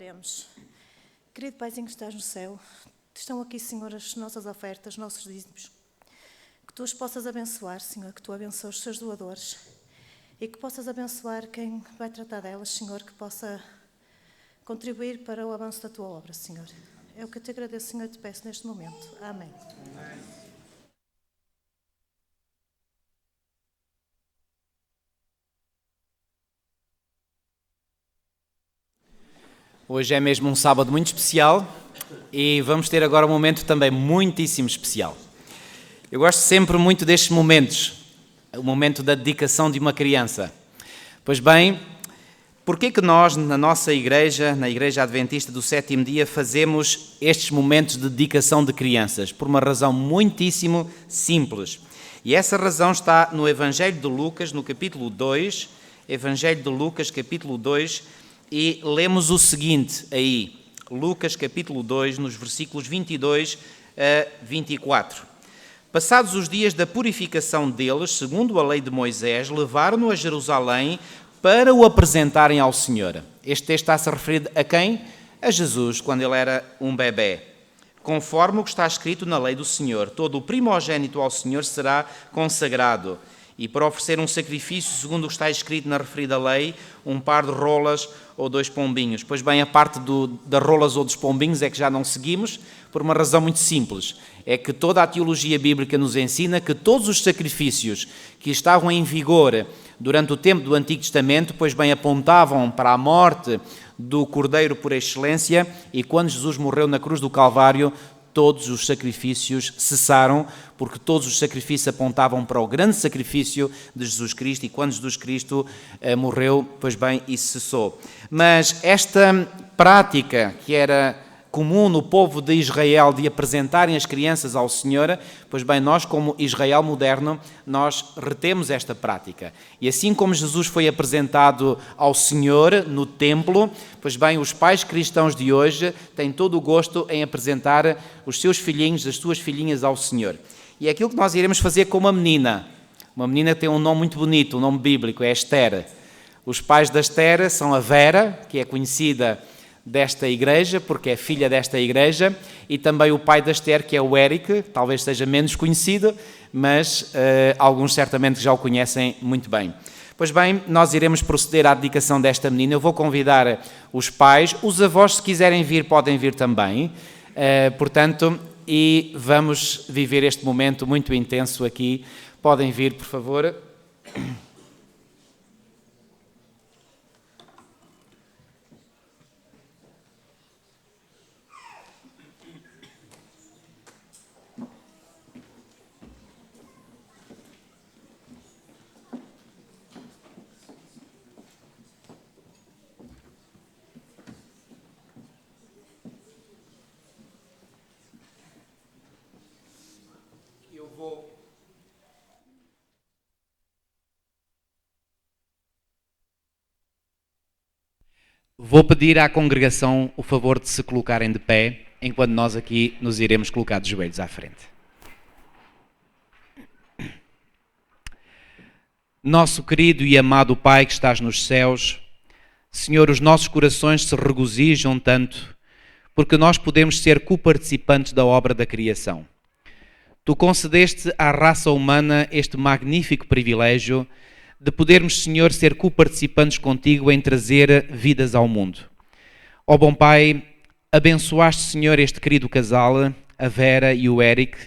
Oremos. Querido Paizinho que estás no céu, estão aqui, Senhor, as nossas ofertas, os nossos dízimos. Que Tu os possas abençoar, Senhor, que Tu abençoes os seus doadores e que possas abençoar quem vai tratar delas, Senhor, que possa contribuir para o avanço da Tua obra, Senhor. É o que eu Te agradeço, Senhor, e Te peço neste momento. Amém. Amém. Hoje é mesmo um sábado muito especial e vamos ter agora um momento também muitíssimo especial. Eu gosto sempre muito destes momentos, o momento da dedicação de uma criança. Pois bem, porquê que nós na nossa igreja, na Igreja Adventista do Sétimo Dia, fazemos estes momentos de dedicação de crianças? Por uma razão muitíssimo simples. E essa razão está no Evangelho de Lucas, no capítulo 2, Evangelho de Lucas, capítulo 2, e lemos o seguinte aí, Lucas capítulo 2, nos versículos 22 a 24. Passados os dias da purificação deles, segundo a lei de Moisés, levaram-no a Jerusalém para o apresentarem ao Senhor. Este texto está-se a referir a quem? A Jesus, quando ele era um bebé. Conforme o que está escrito na lei do Senhor, todo o primogênito ao Senhor será consagrado. E para oferecer um sacrifício, segundo o que está escrito na referida lei, um par de rolas ou 2 pombinhos. Pois bem, a parte das rolas ou dos pombinhos é que já não seguimos, por uma razão muito simples. É que toda a teologia bíblica nos ensina que todos os sacrifícios que estavam em vigor durante o tempo do Antigo Testamento, pois bem, apontavam para a morte do Cordeiro por excelência, e quando Jesus morreu na cruz do Calvário, todos os sacrifícios cessaram, porque todos os sacrifícios apontavam para o grande sacrifício de Jesus Cristo, e quando Jesus Cristo morreu, pois bem, isso cessou. Mas esta prática que era comum no povo de Israel de apresentarem as crianças ao Senhor, pois bem, nós como Israel moderno, nós retemos esta prática. E assim como Jesus foi apresentado ao Senhor no templo, pois bem, os pais cristãos de hoje têm todo o gosto em apresentar os seus filhinhos, as suas filhinhas ao Senhor. E é aquilo que nós iremos fazer com uma menina. Uma menina que tem um nome muito bonito, um nome bíblico, é Esther. Os pais da Esther são a Vera, que é conhecida desta igreja, porque é filha desta igreja, e também o pai da Esther, que é o Eric, talvez seja menos conhecido, mas alguns certamente já o conhecem muito bem. Pois bem, nós iremos proceder à dedicação desta menina. Eu vou convidar os pais, os avós, se quiserem vir, podem vir também, portanto, e vamos viver este momento muito intenso aqui. Podem vir, por favor. Vou pedir à congregação o favor de se colocarem de pé, enquanto nós aqui nos iremos colocar de joelhos à frente. Nosso querido e amado Pai que estás nos céus, Senhor, os nossos corações se regozijam tanto porque nós podemos ser coparticipantes da obra da criação. Tu concedeste à raça humana este magnífico privilégio de podermos, Senhor, ser coparticipantes contigo em trazer vidas ao mundo. Ó bom Pai, abençoaste, Senhor, este querido casal, a Vera e o Eric,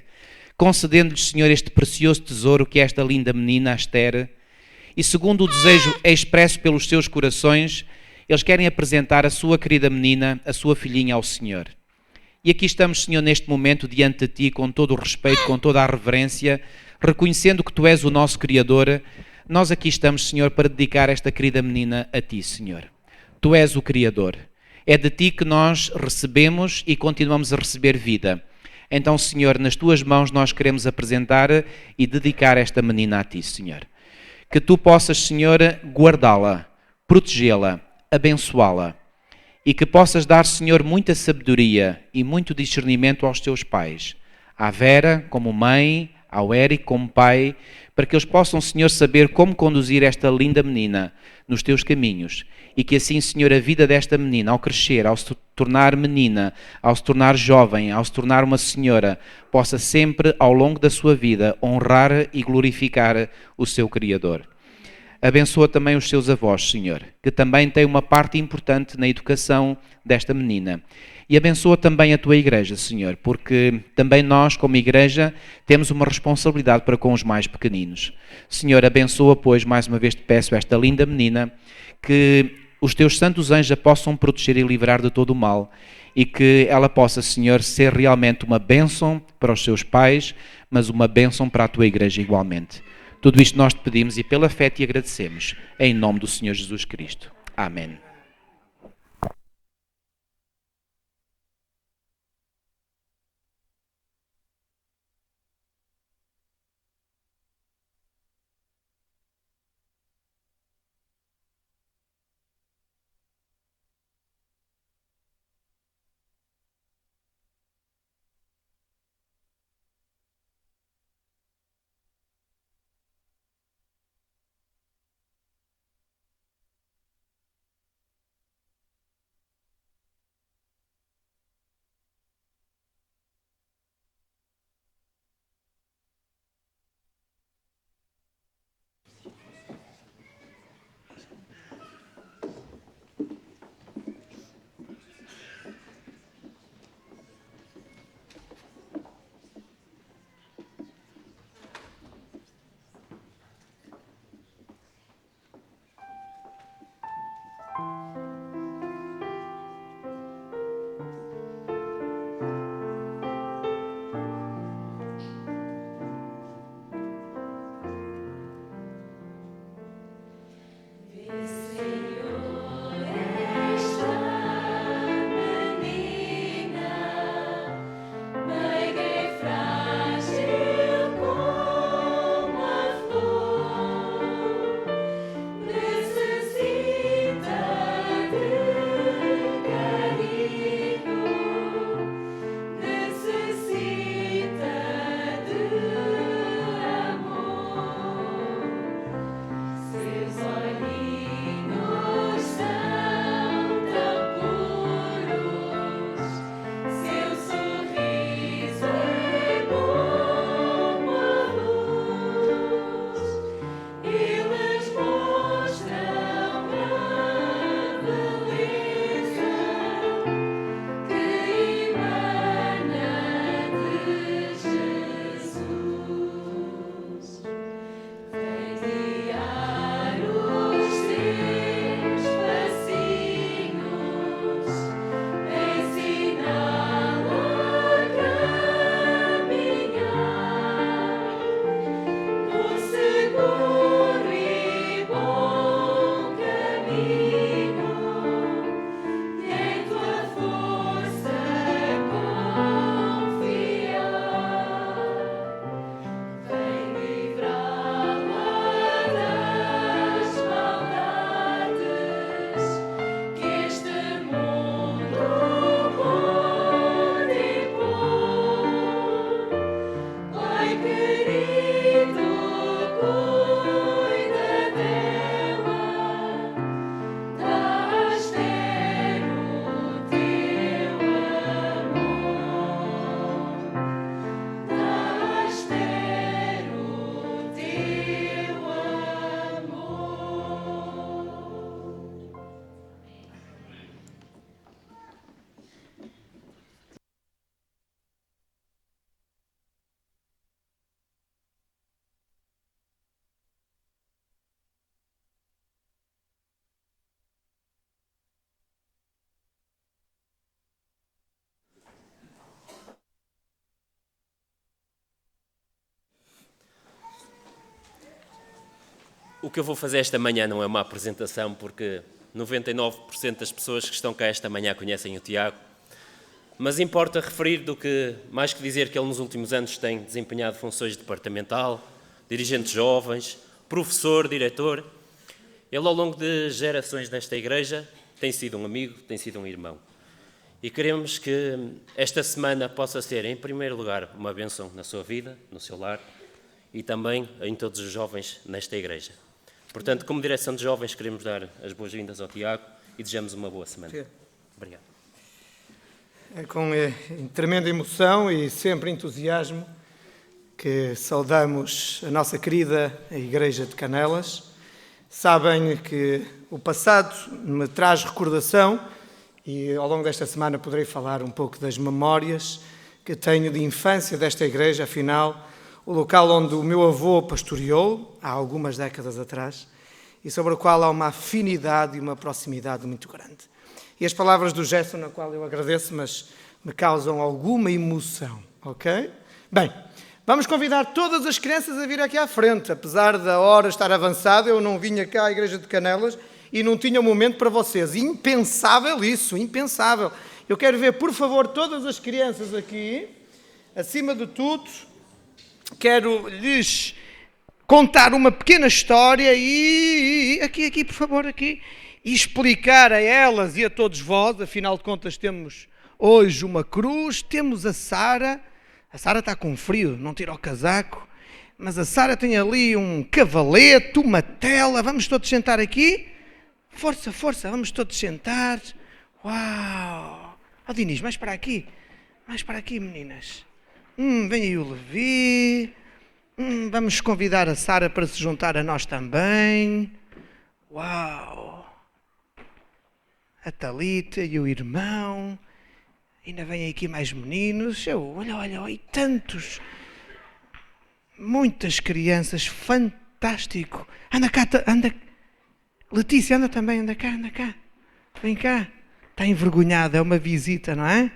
concedendo-lhes, Senhor, este precioso tesouro que é esta linda menina, a Esther, e segundo o desejo expresso pelos seus corações, eles querem apresentar a sua querida menina, a sua filhinha ao Senhor. E aqui estamos, Senhor, neste momento diante de Ti, com todo o respeito, com toda a reverência, reconhecendo que Tu és o nosso Criador. Nós aqui estamos, Senhor, para dedicar esta querida menina a Ti, Senhor. Tu és o Criador. É de Ti que nós recebemos e continuamos a receber vida. Então, Senhor, nas Tuas mãos nós queremos apresentar e dedicar esta menina a Ti, Senhor. Que Tu possas, Senhor, guardá-la, protegê-la, abençoá-la. E que possas dar, Senhor, muita sabedoria e muito discernimento aos Teus pais. À Vera como mãe, ao Eric como pai, para que eles possam, Senhor, saber como conduzir esta linda menina nos teus caminhos. E que assim, Senhor, a vida desta menina, ao crescer, ao se tornar menina, ao se tornar jovem, ao se tornar uma senhora, possa sempre, ao longo da sua vida, honrar e glorificar o seu Criador. Abençoa também os seus avós, Senhor, que também têm uma parte importante na educação desta menina. E abençoa também a tua igreja, Senhor, porque também nós, como igreja, temos uma responsabilidade para com os mais pequeninos. Senhor, abençoa, pois, mais uma vez te peço, esta linda menina, que os teus santos anjos a possam proteger e livrar de todo o mal, e que ela possa, Senhor, ser realmente uma bênção para os seus pais, mas uma bênção para a tua igreja igualmente. Tudo isto nós te pedimos e pela fé te agradecemos, em nome do Senhor Jesus Cristo. Amém. O que eu vou fazer esta manhã não é uma apresentação, porque 99% das pessoas que estão cá esta manhã conhecem o Tiago, mas importa referir do que, mais que dizer que ele nos últimos anos tem desempenhado funções de departamental, dirigente de jovens, professor, diretor. Ele, ao longo de gerações desta igreja, tem sido um amigo, tem sido um irmão. E queremos que esta semana possa ser, em primeiro lugar, uma bênção na sua vida, no seu lar, e também em todos os jovens nesta igreja. Portanto, como direção de jovens, queremos dar as boas-vindas ao Tiago e desejamos uma boa semana. Sim. Obrigado. É com tremenda emoção e sempre entusiasmo que saudamos a nossa querida Igreja de Canelas. Sabem que o passado me traz recordação e ao longo desta semana poderei falar um pouco das memórias que tenho de infância desta igreja, afinal, o local onde o meu avô pastoreou há algumas décadas atrás e sobre o qual há uma afinidade e uma proximidade muito grande. E as palavras do Gerson, na qual eu agradeço, mas me causam alguma emoção, ok? Bem, vamos convidar todas as crianças a vir aqui à frente. Apesar da hora estar avançada, eu não vinha cá à Igreja de Canelas e não tinha um momento para vocês. Impensável isso, impensável. Eu quero ver, por favor, todas as crianças aqui. Acima de tudo, quero lhes contar uma pequena história e aqui, por favor, aqui, e explicar a elas e a todos vós, afinal de contas temos hoje uma cruz, temos a Sara está com frio, não tira o casaco, mas a Sara tem ali um cavalete, uma tela, vamos todos sentar aqui, força, vamos todos sentar, uau, ó Dinis, mais para aqui, meninas, vem aí o Levi, vamos convidar a Sara para se juntar a nós também, uau, a Talita e o irmão, ainda vem aqui mais meninos, olha, e tantos, muitas crianças, fantástico, anda cá, Letícia, anda também, anda cá, vem cá, está envergonhada, é uma visita, não é?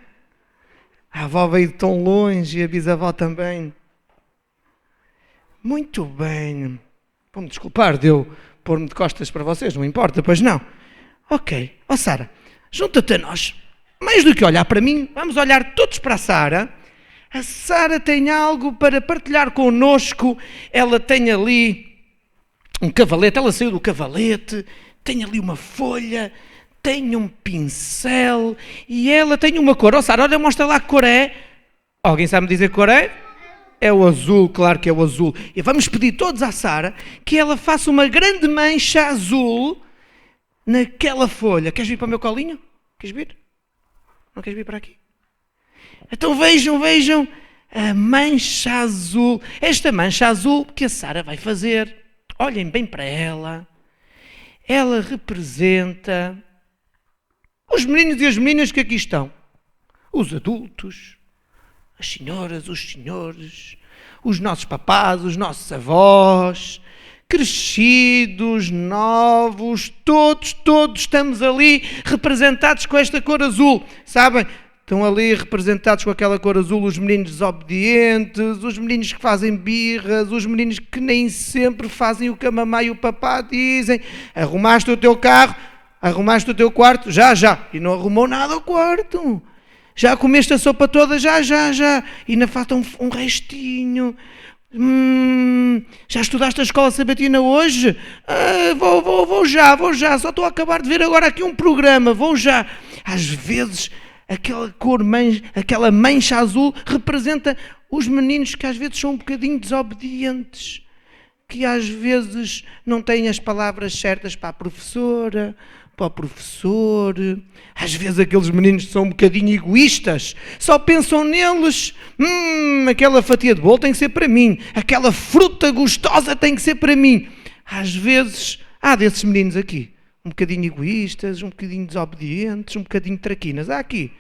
A avó veio de tão longe e a bisavó também. Muito bem, vou-me desculpar de eu pôr-me de costas para vocês, não importa, pois não? Ok, ó Sara, junta-te a nós. Mais do que olhar para mim, vamos olhar todos para a Sara. A Sara tem algo para partilhar connosco. Ela tem ali um cavalete, ela saiu do cavalete, tem ali uma folha, tem um pincel e ela tem uma cor. Ó Sara, olha, mostra lá que cor é. Alguém sabe me dizer que cor é? É o azul, claro que é o azul. E vamos pedir todos à Sara que ela faça uma grande mancha azul naquela folha. Queres vir para o meu colinho? Queres vir? Não queres vir para aqui? Então vejam a mancha azul. Esta mancha azul que a Sara vai fazer. Olhem bem para ela. Ela representa os meninos e as meninas que aqui estão. Os adultos, as senhoras, os senhores, os nossos papás, os nossos avós, crescidos, novos, todos estamos ali representados com esta cor azul, sabem? Estão ali representados com aquela cor azul os meninos desobedientes, os meninos que fazem birras, os meninos que nem sempre fazem o que a mamãe e o papá dizem. Arrumaste o teu carro, arrumaste o teu quarto, já, e não arrumou nada ao quarto. Já comeste a sopa toda, já, e ainda falta um restinho. Já estudaste a escola sabatina hoje? Vou já, só estou a acabar de ver agora aqui um programa, vou já. Às vezes, aquela mancha azul representa os meninos que às vezes são um bocadinho desobedientes, que às vezes não têm as palavras certas para a professora, para o professor. Às vezes aqueles meninos são um bocadinho egoístas, só pensam neles. Aquela fatia de bolo tem que ser para mim, aquela fruta gostosa tem que ser para mim. Às vezes há desses meninos aqui, um bocadinho egoístas, um bocadinho desobedientes, um bocadinho traquinas. Há aqui?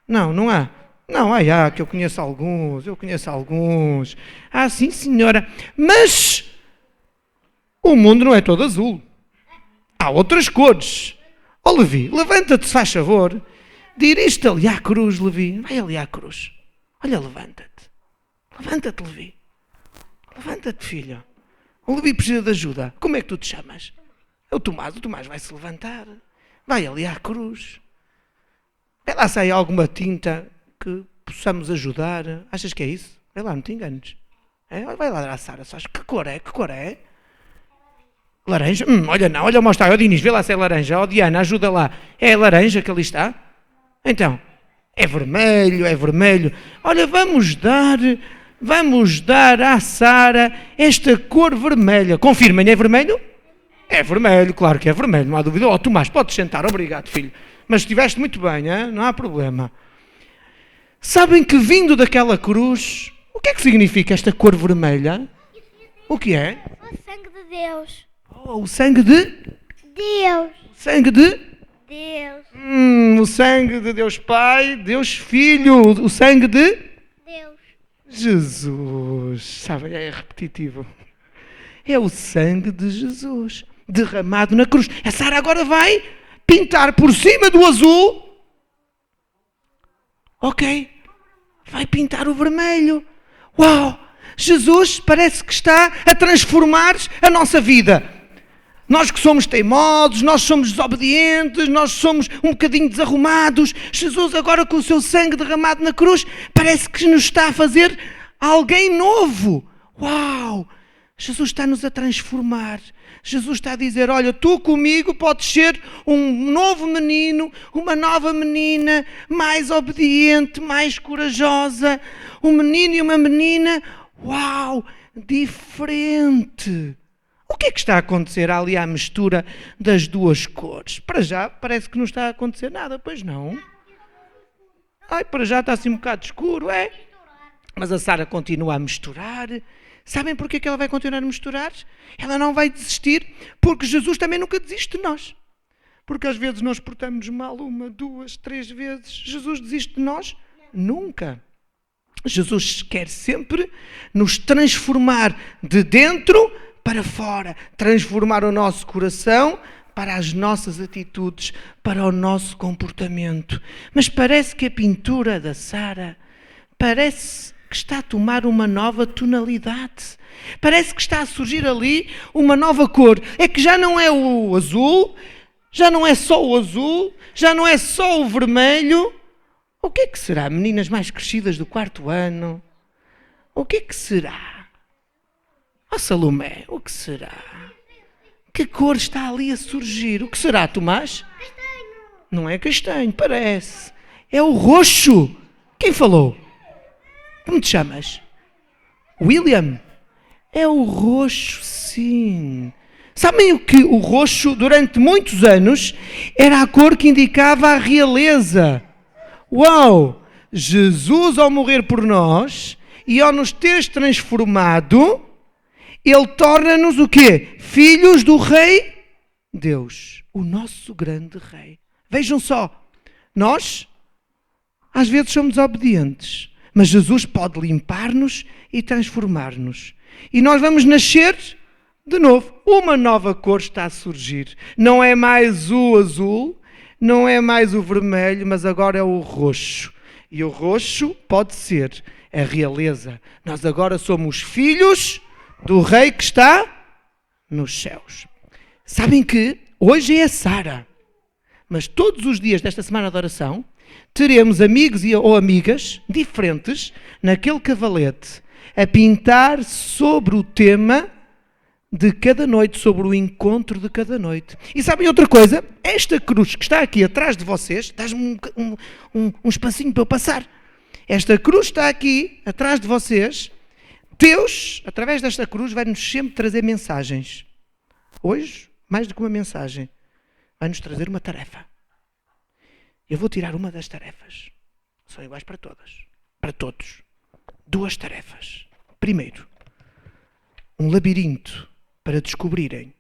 Não há. Não, há, que eu conheço alguns. Ah, sim, senhora. Mas o mundo não é todo azul. Há outras cores. Ó Levi, levanta-te, se faz favor. Dirige-te ali à cruz, Levi. Vai ali à cruz. Olha, levanta-te. Levanta-te, Levi. Levanta-te, filho. O Levi precisa de ajuda. Como é que tu te chamas? É o Tomás vai se levantar. Vai ali à cruz. Vê lá se há alguma tinta que possamos ajudar. Achas que é isso? Vai lá, não te enganes. Vai lá à Sara, sabes? Que cor é? Laranja? Olha, mostra aí, ó Dinis, vê lá se é laranja. Ó Diana, ajuda lá. É laranja que ali está? Então, é vermelho. Olha, vamos dar vamos dar à Sara esta cor vermelha. Confirmem, é vermelho? É vermelho, claro que é vermelho, não há dúvida. Oh, Tomás, podes sentar, obrigado, filho. Mas estiveste muito bem, hein? Não há problema. Sabem que vindo daquela cruz, o que é que significa esta cor vermelha? O que é? O sangue de Deus. Oh, o sangue de? Deus. O sangue de? Deus. O sangue de Deus Pai, Deus Filho, o sangue de? Deus. Jesus. Sabem, é repetitivo. É o sangue de Jesus derramado na cruz. A Sara agora vai pintar por cima do azul. Ok. Vai pintar o vermelho. Uau! Jesus parece que está a transformar a nossa vida. Nós que somos teimosos, nós somos desobedientes, nós somos um bocadinho desarrumados. Jesus agora com o seu sangue derramado na cruz parece que nos está a fazer alguém novo. Uau! Jesus está-nos a transformar. Jesus está a dizer, olha, tu comigo podes ser um novo menino, uma nova menina, mais obediente, mais corajosa. Um menino e uma menina, uau, diferente. O que é que está a acontecer ali à mistura das duas cores? Para já parece que não está a acontecer nada, pois não? Ai, para já está assim um bocado escuro, é? Mas a Sara continua a misturar. Sabem porquê que ela vai continuar a misturar? Ela não vai desistir, porque Jesus também nunca desiste de nós. Porque às vezes nós portamos mal 1, 2, 3 vezes. Jesus desiste de nós? Nunca. Jesus quer sempre nos transformar de dentro para fora. Transformar o nosso coração para as nossas atitudes, para o nosso comportamento. Mas parece que a pintura da Sara parece que está a tomar uma nova tonalidade. Parece que está a surgir ali uma nova cor. É que já não é o azul, já não é só o azul, já não é só o vermelho. O que é que será? Meninas mais crescidas do 4º ano? O que é que será? Oh, Salomé, o que será? Que cor está ali a surgir? O que será, Tomás? Castanho. Não é castanho, parece. É o roxo. Quem falou? Como te chamas? William? É o roxo, sim. Sabem o que o roxo, durante muitos anos, era a cor que indicava a realeza. Uau! Jesus, ao morrer por nós e ao nos ter transformado, Ele torna-nos o quê? Filhos do Rei Deus, o nosso grande Rei. Vejam só, nós, às vezes, somos desobedientes. Mas Jesus pode limpar-nos e transformar-nos. E nós vamos nascer de novo. Uma nova cor está a surgir. Não é mais o azul, não é mais o vermelho, mas agora é o roxo. E o roxo pode ser a realeza. Nós agora somos filhos do Rei que está nos céus. Sabem que hoje é a Sara. Mas todos os dias desta semana de oração, teremos amigos ou amigas diferentes naquele cavalete a pintar sobre o tema de cada noite, sobre o encontro de cada noite. E sabem outra coisa? Esta cruz que está aqui atrás de vocês, dás-me um espacinho para eu passar. Esta cruz está aqui atrás de vocês. Deus, através desta cruz, vai-nos sempre trazer mensagens. Hoje, mais do que uma mensagem, vai-nos trazer uma tarefa. Eu vou tirar uma das tarefas. São iguais para todas. Para todos. 2 tarefas. Primeiro, um labirinto para descobrirem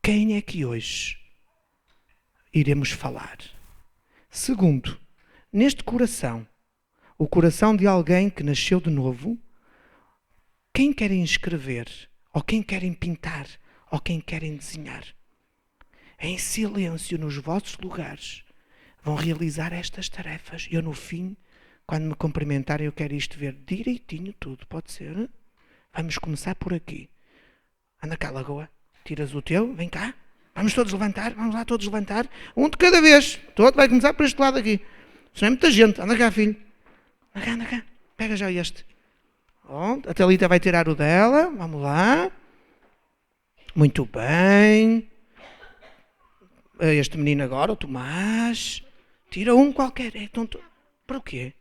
quem é que hoje iremos falar. Segundo, neste coração, o coração de alguém que nasceu de novo, quem querem escrever, ou quem querem pintar, ou quem querem desenhar, em silêncio nos vossos lugares, vão realizar estas tarefas. Eu, no fim, quando me cumprimentarem, eu quero isto ver direitinho tudo. Pode ser? Vamos começar por aqui. Anda cá, Lagoa. Tiras o teu. Vem cá. Vamos todos levantar. Vamos lá todos levantar. Um de cada vez. Todo vai começar por este lado aqui. Senão é muita gente. Anda cá, filho. Anda cá, anda cá. Pega já este. Pronto. A Thalita vai tirar o dela. Vamos lá. Muito bem. Este menino agora, o Tomás. Tira um qualquer. É tonto. Para o quê?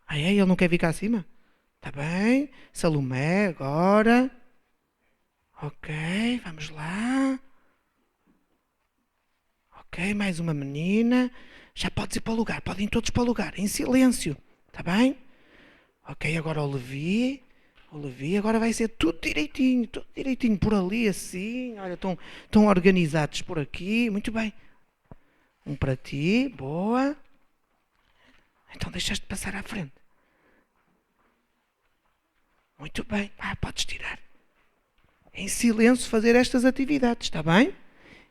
Ah, é? Ele não quer vir cá acima? Está bem? Salomé, agora. Ok, vamos lá. Ok, mais uma menina. Já podes ir para o lugar, podem todos para o lugar, em silêncio. Está bem? Ok, agora o Levi. O Levi agora vai ser tudo direitinho por ali assim. Olha, estão organizados por aqui. Muito bem. Um para ti, boa. Então deixaste passar à frente. Muito bem. Podes tirar. Em silêncio fazer estas atividades, está bem?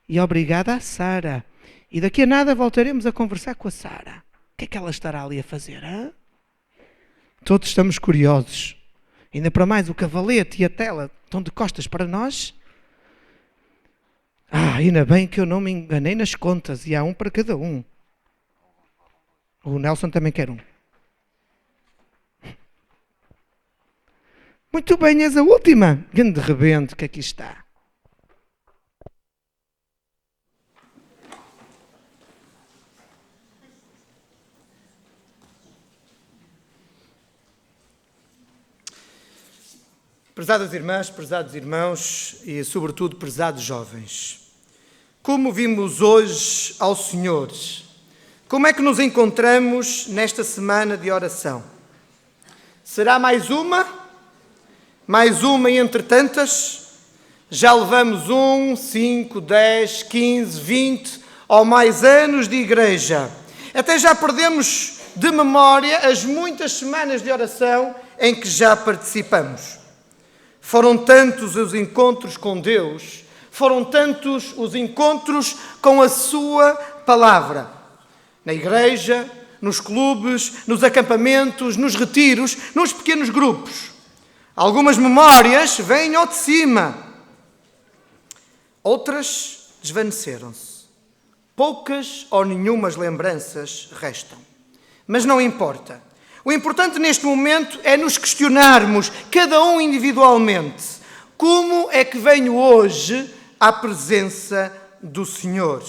E obrigada à Sara. E daqui a nada voltaremos a conversar com a Sara. O que é que ela estará ali a fazer? Hein? Todos estamos curiosos. Ainda para mais o cavalete e a tela estão de costas para nós. Ainda bem que eu não me enganei nas contas e há um para cada um. O Nelson também quer um. Muito bem, és a última. Grande rebento que aqui está. Prezadas irmãs, prezados irmãos e, sobretudo, prezados jovens, como vimos hoje ao Senhor, como é que nos encontramos nesta semana de oração? Será mais uma? Mais uma entre tantas? Já levamos 1, 5, 10, 15, 20 ou mais anos de igreja. Até já perdemos de memória as muitas semanas de oração em que já participamos. Foram tantos os encontros com Deus, foram tantos os encontros com a sua palavra. Na igreja, nos clubes, nos acampamentos, nos retiros, nos pequenos grupos. Algumas memórias vêm ao de cima. Outras desvaneceram-se. Poucas ou nenhumas lembranças restam. Mas não importa. O importante neste momento é nos questionarmos, cada um individualmente, como é que venho hoje à presença do Senhor.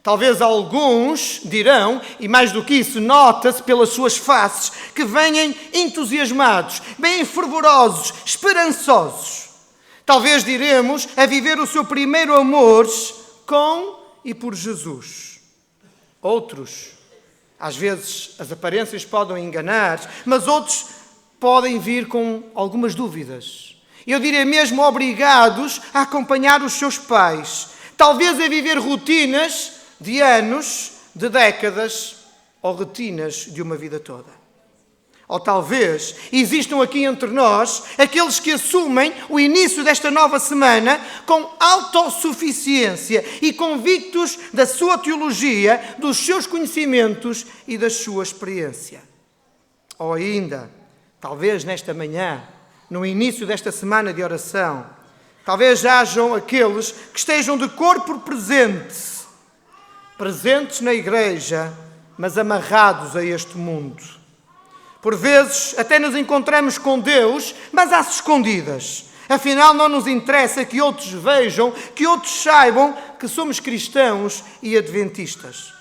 Talvez alguns dirão, e mais do que isso, nota-se pelas suas faces, que venham entusiasmados, bem fervorosos, esperançosos. Talvez diremos a viver o seu primeiro amor com e por Jesus. Outros, às vezes as aparências podem enganar, mas outros podem vir com algumas dúvidas. Eu diria mesmo obrigados a acompanhar os seus pais. Talvez a viver rotinas de anos, de décadas ou rotinas de uma vida toda. Ou talvez existam aqui entre nós aqueles que assumem o início desta nova semana com autossuficiência e convictos da sua teologia, dos seus conhecimentos e da sua experiência. Ou ainda, talvez nesta manhã, no início desta semana de oração, talvez hajam aqueles que estejam de corpo presentes na igreja, mas amarrados a este mundo. Por vezes até nos encontramos com Deus, mas às escondidas. Afinal, não nos interessa que outros vejam, que outros saibam que somos cristãos e adventistas.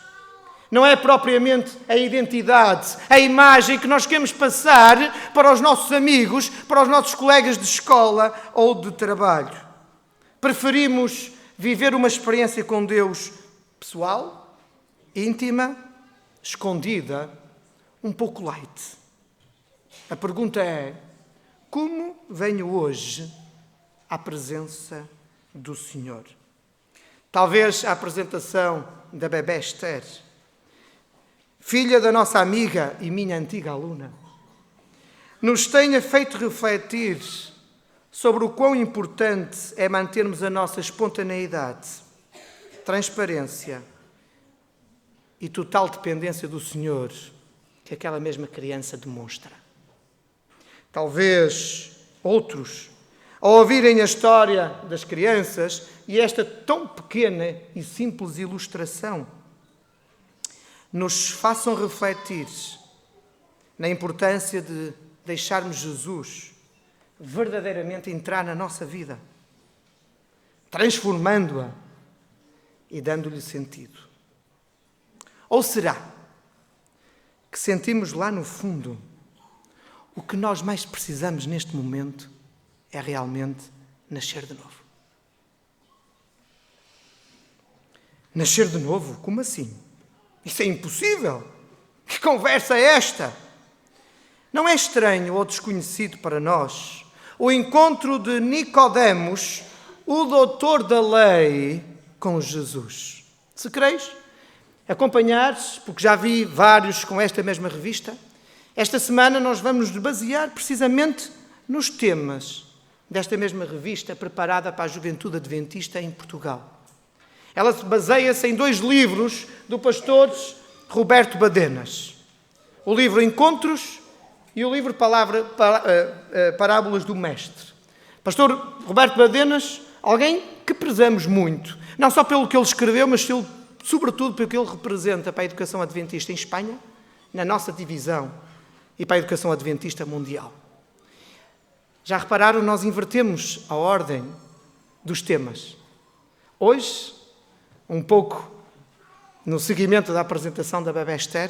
Não é propriamente a identidade, a imagem que nós queremos passar para os nossos amigos, para os nossos colegas de escola ou de trabalho. Preferimos viver uma experiência com Deus pessoal, íntima, escondida, um pouco light. A pergunta é, como venho hoje à presença do Senhor? Talvez a apresentação da bebé Esther, filha da nossa amiga e minha antiga aluna, nos tenha feito refletir sobre o quão importante é mantermos a nossa espontaneidade, transparência e total dependência do Senhor que aquela mesma criança demonstra. Talvez outros, ao ouvirem a história das crianças e esta tão pequena e simples ilustração, nos façam refletir na importância de deixarmos Jesus verdadeiramente entrar na nossa vida, transformando-a e dando-lhe sentido. Ou será que sentimos lá no fundo o que nós mais precisamos neste momento é realmente nascer de novo. Nascer de novo? Como assim? Isso é impossível. Que conversa é esta? Não é estranho ou desconhecido para nós o encontro de Nicodemos, o doutor da lei, com Jesus. Se creis, acompanhares, porque já vi vários com esta mesma revista, esta semana nós vamos nos basear precisamente nos temas desta mesma revista preparada para a juventude adventista em Portugal. Ela baseia-se em 2 livros do pastor Roberto Badenas. O livro Encontros e o livro Parábolas do Mestre. Pastor Roberto Badenas, alguém que prezamos muito, não só pelo que ele escreveu, mas sobretudo pelo que ele representa para a educação adventista em Espanha, na nossa divisão, e para a educação adventista mundial. Já repararam, nós invertemos a ordem dos temas. Hoje, um pouco no seguimento da apresentação da Bebé Esther,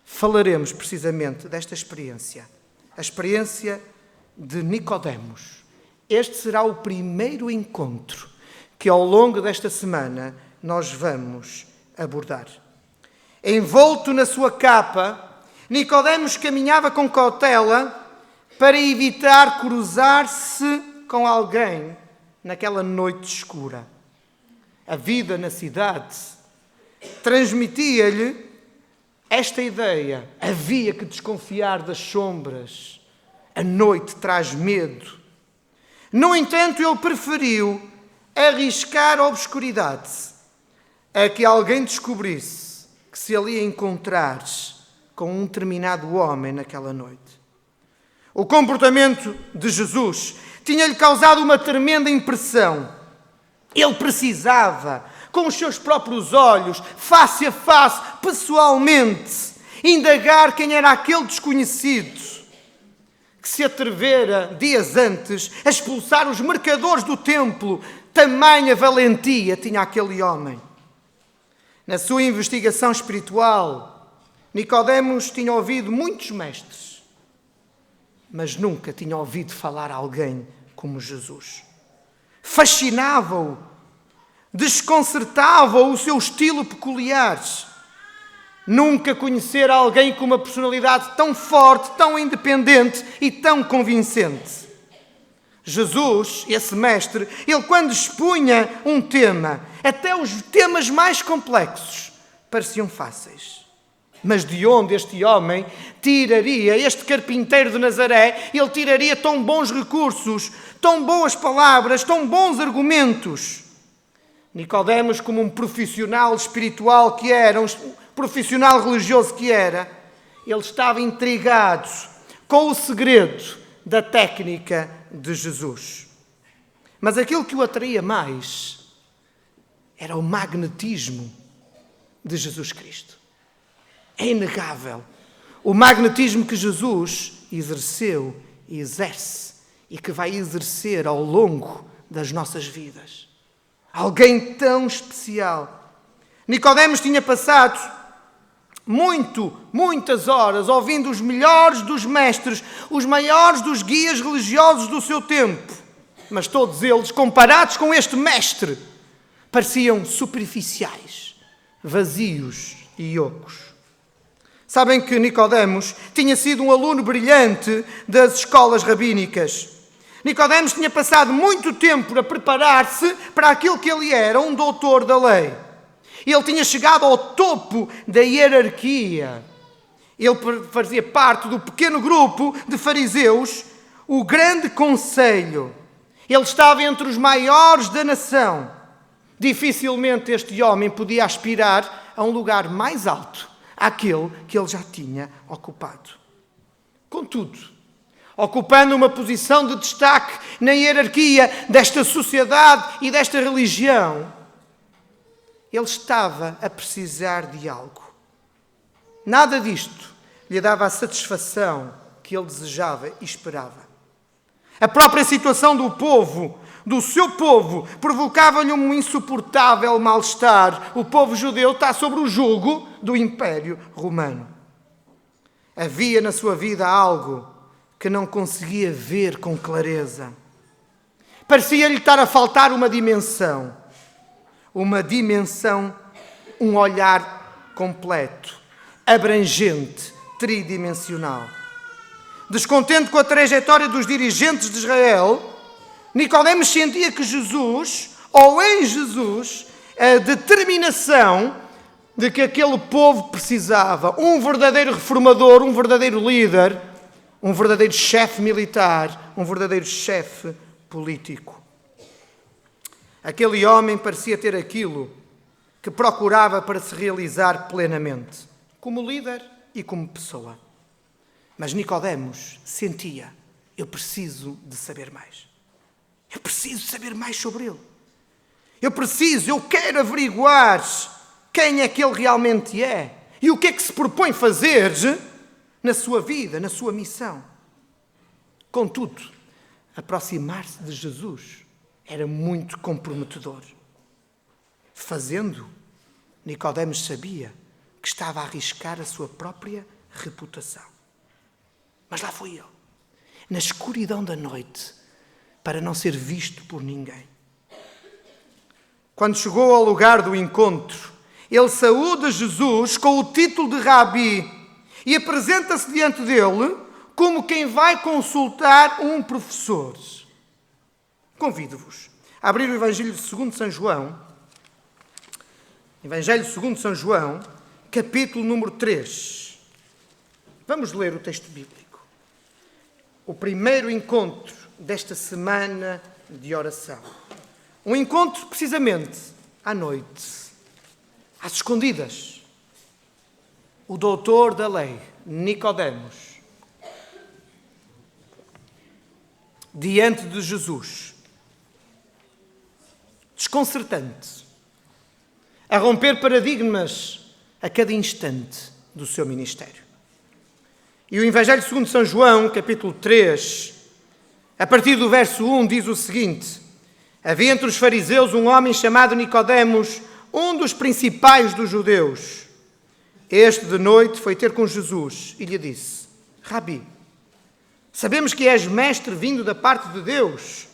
falaremos precisamente desta experiência, a experiência de Nicodemos. Este será o primeiro encontro que ao longo desta semana nós vamos abordar. Envolto na sua capa, Nicodemos caminhava com cautela para evitar cruzar-se com alguém naquela noite escura. A vida na cidade transmitia-lhe esta ideia. Havia que desconfiar das sombras. A noite traz medo. No entanto, ele preferiu arriscar a obscuridade a que alguém descobrisse que se ali ia encontrar com um determinado homem naquela noite. O comportamento de Jesus tinha-lhe causado uma tremenda impressão. Ele precisava, com os seus próprios olhos, face a face, pessoalmente, indagar quem era aquele desconhecido que se atrevera, dias antes, a expulsar os mercadores do templo. Tamanha valentia tinha aquele homem. Na sua investigação espiritual, Nicodemos tinha ouvido muitos mestres, mas nunca tinha ouvido falar a alguém como Jesus. Fascinava-o, desconcertava-o o seu estilo peculiar. Nunca conhecera alguém com uma personalidade tão forte, tão independente e tão convincente. Jesus, esse mestre, ele quando expunha um tema, até os temas mais complexos, pareciam fáceis. Mas de onde este homem tiraria, este carpinteiro de Nazaré, ele tiraria tão bons recursos, tão boas palavras, tão bons argumentos? Nicodemos, como um profissional espiritual que era, um profissional religioso que era, ele estava intrigado com o segredo da técnica de Jesus. Mas aquilo que o atraía mais era o magnetismo de Jesus Cristo. É inegável o magnetismo que Jesus exerceu e exerce e que vai exercer ao longo das nossas vidas. Alguém tão especial. Nicodemos tinha passado muitas horas ouvindo os melhores dos mestres, os maiores dos guias religiosos do seu tempo. Mas todos eles, comparados com este mestre, pareciam superficiais, vazios e ocos. Sabem que Nicodemos tinha sido um aluno brilhante das escolas rabínicas. Nicodemos tinha passado muito tempo a preparar-se para aquilo que ele era, um doutor da lei. Ele tinha chegado ao topo da hierarquia. Ele fazia parte do pequeno grupo de fariseus, o grande conselho. Ele estava entre os maiores da nação. Dificilmente este homem podia aspirar a um lugar mais alto àquele que ele já tinha ocupado. Contudo, ocupando uma posição de destaque na hierarquia desta sociedade e desta religião, ele estava a precisar de algo. Nada disto lhe dava a satisfação que ele desejava e esperava. A própria situação do povo, do seu povo, provocava-lhe um insuportável mal-estar. O povo judeu está sob o jugo do Império Romano. Havia na sua vida algo que não conseguia ver com clareza. Parecia-lhe estar a faltar uma dimensão, um olhar completo, abrangente, tridimensional. Descontente com a trajetória dos dirigentes de Israel, Nicodemos sentia que Jesus, ou em Jesus, a determinação de que aquele povo precisava, um verdadeiro reformador, um verdadeiro líder, um verdadeiro chefe militar, um verdadeiro chefe político. Aquele homem parecia ter aquilo que procurava para se realizar plenamente, como líder e como pessoa. Mas Nicodemos sentia: eu preciso de saber mais. Eu preciso saber mais sobre ele. Eu quero averiguar quem é que ele realmente é e o que é que se propõe fazer na sua vida, na sua missão. Contudo, aproximar-se de Jesus era muito comprometedor. Fazendo, Nicodemos sabia que estava a arriscar a sua própria reputação. Mas lá foi ele, na escuridão da noite, para não ser visto por ninguém. Quando chegou ao lugar do encontro, ele saúda Jesus com o título de Rabi e apresenta-se diante dele como quem vai consultar um professor. Convido-vos a abrir o Evangelho segundo São João, Evangelho segundo São João, capítulo número 3. Vamos ler o texto bíblico. O primeiro encontro desta semana de oração. Um encontro, precisamente, à noite, às escondidas. O doutor da lei, Nicodemos, diante de Jesus, desconcertante, a romper paradigmas a cada instante do seu ministério. E o Evangelho segundo São João, capítulo 3, a partir do verso 1, diz o seguinte: havia entre os fariseus um homem chamado Nicodemos, um dos principais dos judeus. Este de noite foi ter com Jesus e lhe disse: Rabi, sabemos que és mestre vindo da parte de Deus,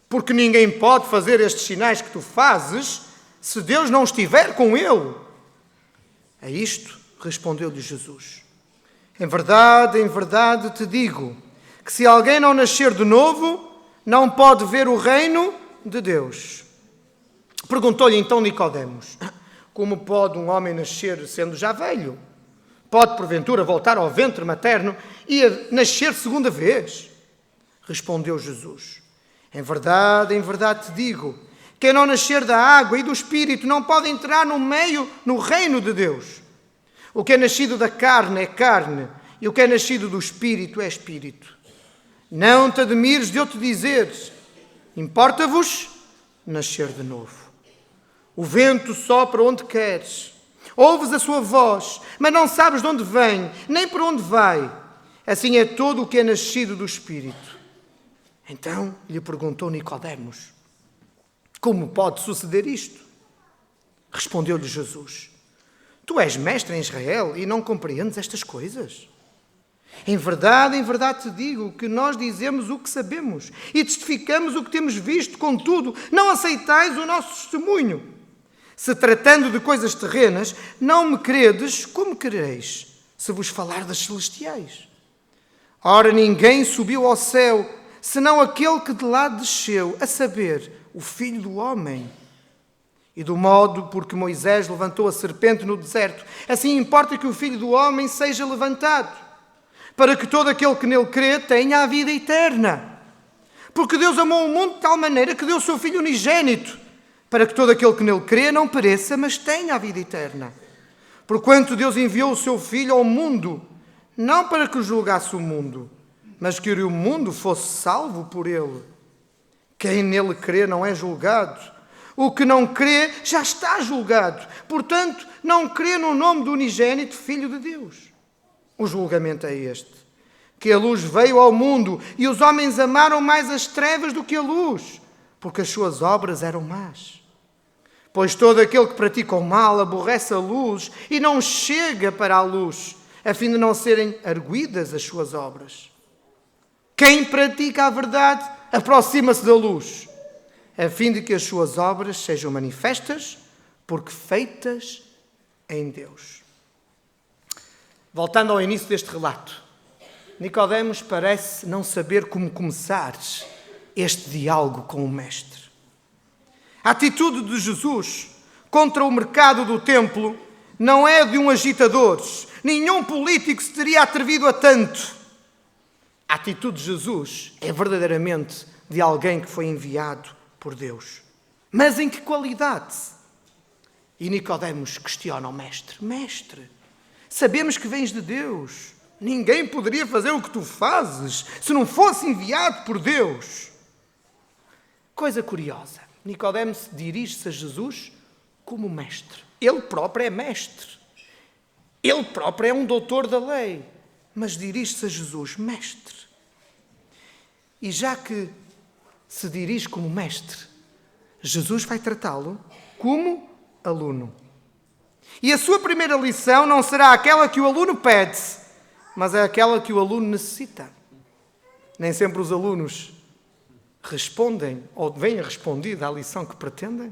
porque ninguém pode fazer estes sinais que tu fazes se Deus não estiver com ele. A isto respondeu-lhe Jesus: em verdade te digo que se alguém não nascer de novo, não pode ver o reino de Deus. Perguntou-lhe então Nicodemos: como pode um homem nascer sendo já velho? Pode porventura voltar ao ventre materno e nascer segunda vez? Respondeu Jesus: em verdade te digo, quem não nascer da água e do Espírito não pode entrar no reino de Deus. O que é nascido da carne é carne, e o que é nascido do Espírito é Espírito. Não te admires de eu te dizer: importa-vos nascer de novo. O vento sopra onde queres, ouves a sua voz, mas não sabes de onde vem, nem por onde vai. Assim é todo o que é nascido do Espírito. Então lhe perguntou Nicodemos: como pode suceder isto? Respondeu-lhe Jesus: tu és mestre em Israel e não compreendes estas coisas? Em verdade te digo que nós dizemos o que sabemos e testificamos o que temos visto, contudo, não aceitais o nosso testemunho. Se tratando de coisas terrenas, não me credes, como quereis, se vos falar das celestiais? Ora, ninguém subiu ao céu, senão aquele que de lá desceu, a saber, o Filho do Homem. E do modo porque Moisés levantou a serpente no deserto, assim importa que o Filho do Homem seja levantado, para que todo aquele que nele crê tenha a vida eterna. Porque Deus amou o mundo de tal maneira que deu o seu Filho unigênito, para que todo aquele que nele crê não pereça, mas tenha a vida eterna. Porquanto Deus enviou o seu Filho ao mundo, não para que julgasse o mundo, mas que o mundo fosse salvo por ele. Quem nele crê não é julgado. O que não crê já está julgado. Portanto, não crê no nome do unigênito Filho de Deus. O julgamento é este: que a luz veio ao mundo e os homens amaram mais as trevas do que a luz, porque as suas obras eram más. Pois todo aquele que pratica o mal aborrece a luz e não chega para a luz, a fim de não serem arguidas as suas obras. Quem pratica a verdade aproxima-se da luz, a fim de que as suas obras sejam manifestas, porque feitas em Deus. Voltando ao início deste relato, Nicodemos parece não saber como começar este diálogo com o Mestre. A atitude de Jesus contra o mercado do templo não é de um agitador. Nenhum político se teria atrevido a tanto. A atitude de Jesus é verdadeiramente de alguém que foi enviado por Deus. Mas em que qualidade? E Nicodemos questiona o Mestre. Mestre, sabemos que vens de Deus. Ninguém poderia fazer o que tu fazes se não fosse enviado por Deus. Coisa curiosa. Nicodemos dirige-se a Jesus como mestre. Ele próprio é mestre. Ele próprio é um doutor da lei. Mas dirige-se a Jesus, mestre. E já que se dirige como mestre, Jesus vai tratá-lo como aluno. E a sua primeira lição não será aquela que o aluno pede, mas é aquela que o aluno necessita. Nem sempre os alunos respondem ou vêm respondida à lição que pretendem,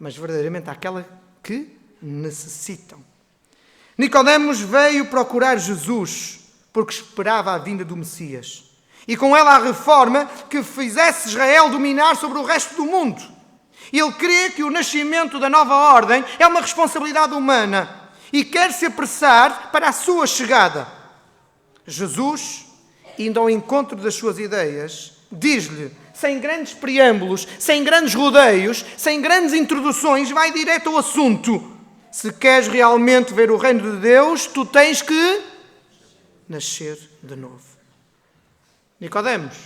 mas verdadeiramente àquela que necessitam. Nicodemos veio procurar Jesus porque esperava a vinda do Messias e com ela a reforma que fizesse Israel dominar sobre o resto do mundo. Ele crê que o nascimento da nova ordem é uma responsabilidade humana e quer se apressar para a sua chegada. Jesus, indo ao encontro das suas ideias, diz-lhe, sem grandes preâmbulos, sem grandes rodeios, sem grandes introduções, vai direto ao assunto. Se queres realmente ver o reino de Deus, tu tens que nascer de novo. Nicodemos,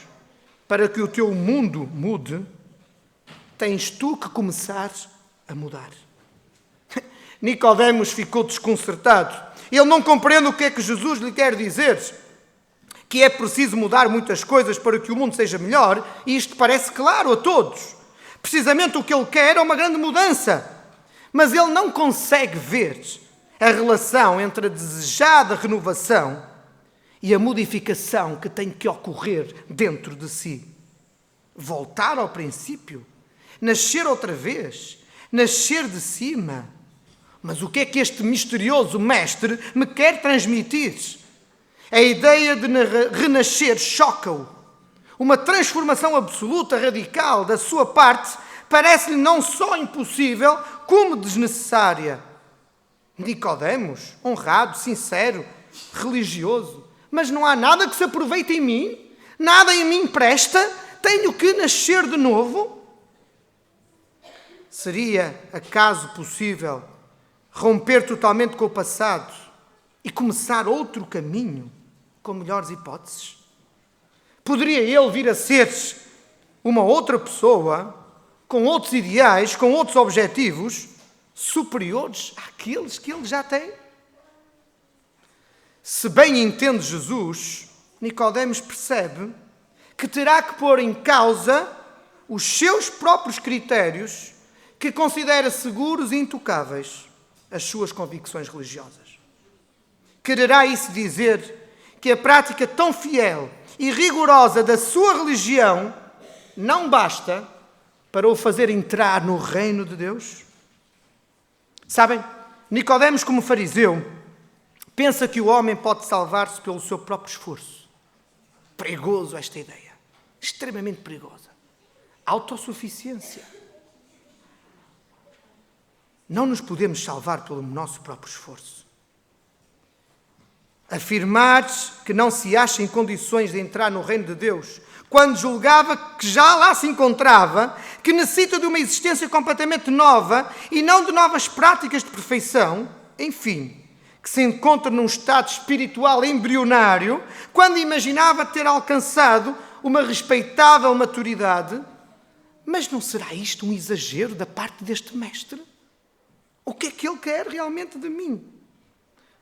para que o teu mundo mude, tens tu que começar a mudar. Nicodemos ficou desconcertado. Ele não compreende o que é que Jesus lhe quer dizer. Que é preciso mudar muitas coisas para que o mundo seja melhor, e isto parece claro a todos. Precisamente o que ele quer é uma grande mudança. Mas ele não consegue ver a relação entre a desejada renovação e a modificação que tem que ocorrer dentro de si. Voltar ao princípio, nascer outra vez, nascer de cima. Mas o que é que este misterioso mestre me quer transmitir? A ideia de renascer choca-o. Uma transformação absoluta, radical, da sua parte, parece-lhe não só impossível, como desnecessária. Nicodemos, honrado, sincero, religioso. Mas não há nada que se aproveite em mim? Nada em mim presta? Tenho que nascer de novo? Seria, acaso, possível romper totalmente com o passado e começar outro caminho, com melhores hipóteses? Poderia ele vir a ser uma outra pessoa, com outros ideais, com outros objetivos, superiores àqueles que ele já tem? Se bem entende Jesus, Nicodemos percebe que terá que pôr em causa os seus próprios critérios que considera seguros e intocáveis, as suas convicções religiosas. Quererá isso dizer que a prática tão fiel e rigorosa da sua religião não basta para o fazer entrar no reino de Deus? Sabem, Nicodemos, como fariseu, pensa que o homem pode salvar-se pelo seu próprio esforço. Perigoso esta ideia. Extremamente perigosa. Autossuficiência. Não nos podemos salvar pelo nosso próprio esforço. Afirmar que não se acha em condições de entrar no reino de Deus, quando julgava que já lá se encontrava, que necessita de uma existência completamente nova e não de novas práticas de perfeição, enfim, que se encontra num estado espiritual embrionário, quando imaginava ter alcançado uma respeitável maturidade. Mas não será isto um exagero da parte deste mestre? O que é que ele quer realmente de mim?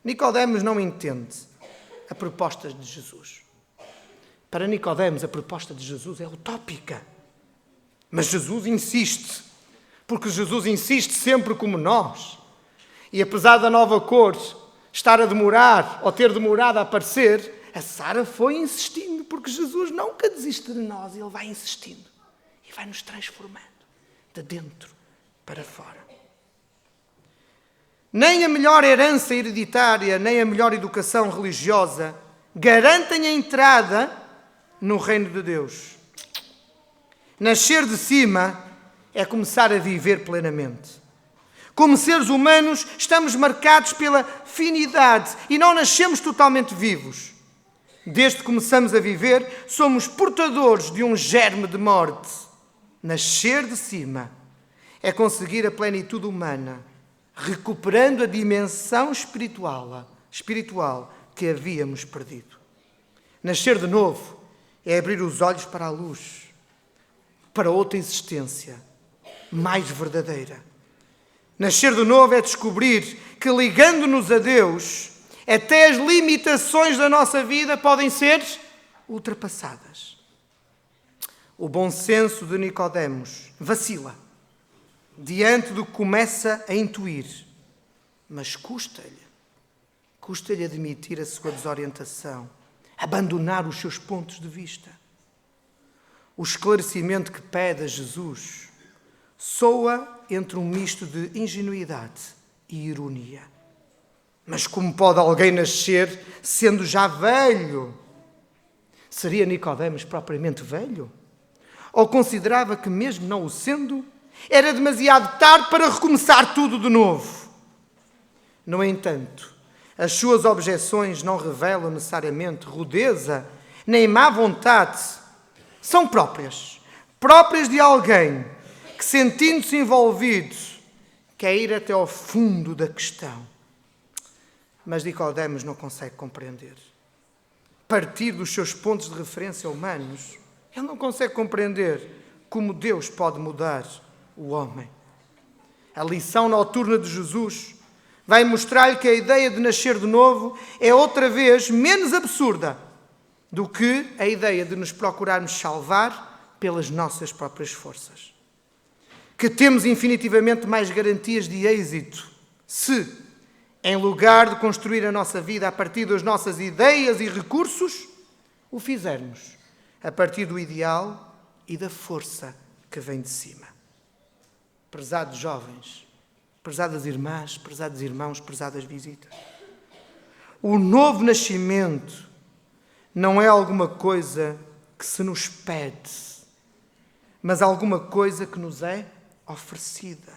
Nicodemos não entende a proposta de Jesus. Para Nicodemos, a proposta de Jesus é utópica. Mas Jesus insiste, porque Jesus insiste sempre como nós. E apesar da nova cor estar a demorar, ou ter demorado a aparecer, a Sara foi insistindo, porque Jesus nunca desiste de nós, Ele vai insistindo e vai nos transformando de dentro para fora. Nem a melhor herança hereditária, nem a melhor educação religiosa garantem a entrada no reino de Deus. Nascer de cima é começar a viver plenamente. Como seres humanos, estamos marcados pela finidade e não nascemos totalmente vivos. Desde que começamos a viver, somos portadores de um germe de morte. Nascer de cima é conseguir a plenitude humana, recuperando a dimensão espiritual que havíamos perdido. Nascer de novo é abrir os olhos para a luz, para outra existência mais verdadeira. Nascer de novo é descobrir que, ligando-nos a Deus, até as limitações da nossa vida podem ser ultrapassadas. O bom senso de Nicodemos vacila diante do que começa a intuir, mas custa-lhe admitir a sua desorientação, abandonar os seus pontos de vista. O esclarecimento que pede a Jesus soa entre um misto de ingenuidade e ironia. Mas como pode alguém nascer sendo já velho? Seria Nicodemos propriamente velho? Ou considerava que, mesmo não o sendo, era demasiado tarde para recomeçar tudo de novo? No entanto, as suas objeções não revelam necessariamente rudeza nem má vontade. São próprias de alguém que, sentindo-se envolvido, quer ir até ao fundo da questão. Mas Nicodemos não consegue compreender. Partir dos seus pontos de referência humanos, ele não consegue compreender como Deus pode mudar o homem. A lição noturna de Jesus vai mostrar-lhe que a ideia de nascer de novo é outra vez menos absurda do que a ideia de nos procurarmos salvar pelas nossas próprias forças. Que temos infinitivamente mais garantias de êxito se, em lugar de construir a nossa vida a partir das nossas ideias e recursos, o fizermos a partir do ideal e da força que vem de cima. Prezados jovens, prezadas irmãs, prezados irmãos, prezadas visitas, o novo nascimento não é alguma coisa que se nos pede, mas alguma coisa que nos é oferecida,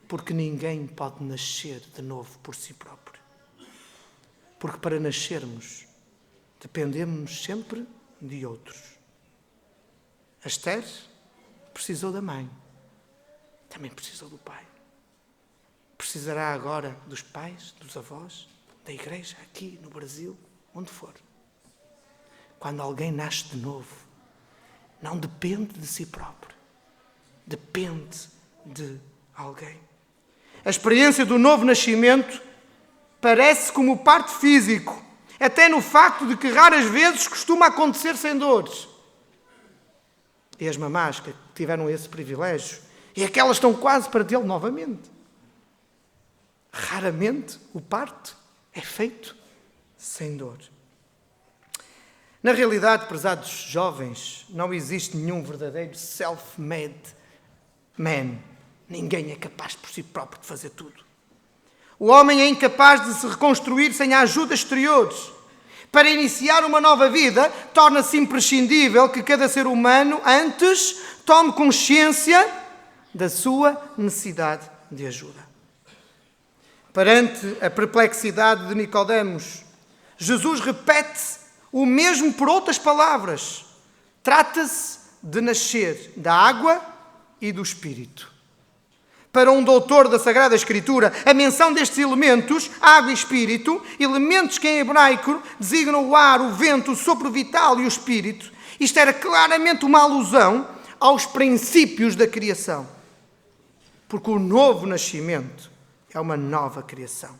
porque ninguém pode nascer de novo por si próprio. Porque para nascermos, dependemos sempre de outros. A Esther precisou da mãe, também precisou do pai. Precisará agora dos pais, dos avós, da igreja, aqui no Brasil, onde for. Quando alguém nasce de novo, não depende de si próprio, depende de alguém. A experiência do novo nascimento parece como o parto físico, até no facto de que raras vezes costuma acontecer sem dores. E as mamás que tiveram esse privilégio, e aquelas estão quase para tê-lo novamente. Raramente o parto é feito sem dor. Na realidade, prezados jovens, não existe nenhum verdadeiro self-made man. Ninguém é capaz por si próprio de fazer tudo. O homem é incapaz de se reconstruir sem a ajuda exterior. Para iniciar uma nova vida, torna-se imprescindível que cada ser humano antes tome consciência da sua necessidade de ajuda. Perante a perplexidade de Nicodemos, Jesus repete o mesmo por outras palavras. Trata-se de nascer da água e do Espírito. Para um doutor da Sagrada Escritura, a menção destes elementos, água e espírito, elementos que em hebraico designam o ar, o vento, o sopro vital e o espírito, isto era claramente uma alusão aos princípios da criação. Porque o novo nascimento é uma nova criação.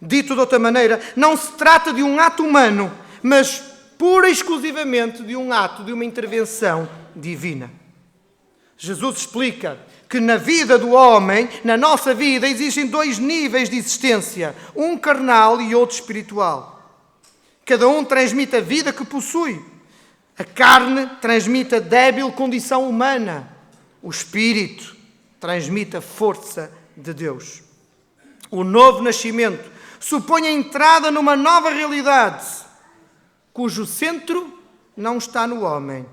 Dito de outra maneira, não se trata de um ato humano, mas pura e exclusivamente de um ato, de uma intervenção divina. Jesus explica que na vida do homem, na nossa vida, existem dois níveis de existência, um carnal e outro espiritual. Cada um transmite a vida que possui. A carne transmite a débil condição humana. O Espírito transmite a força de Deus. O novo nascimento supõe a entrada numa nova realidade, cujo centro não está no homem.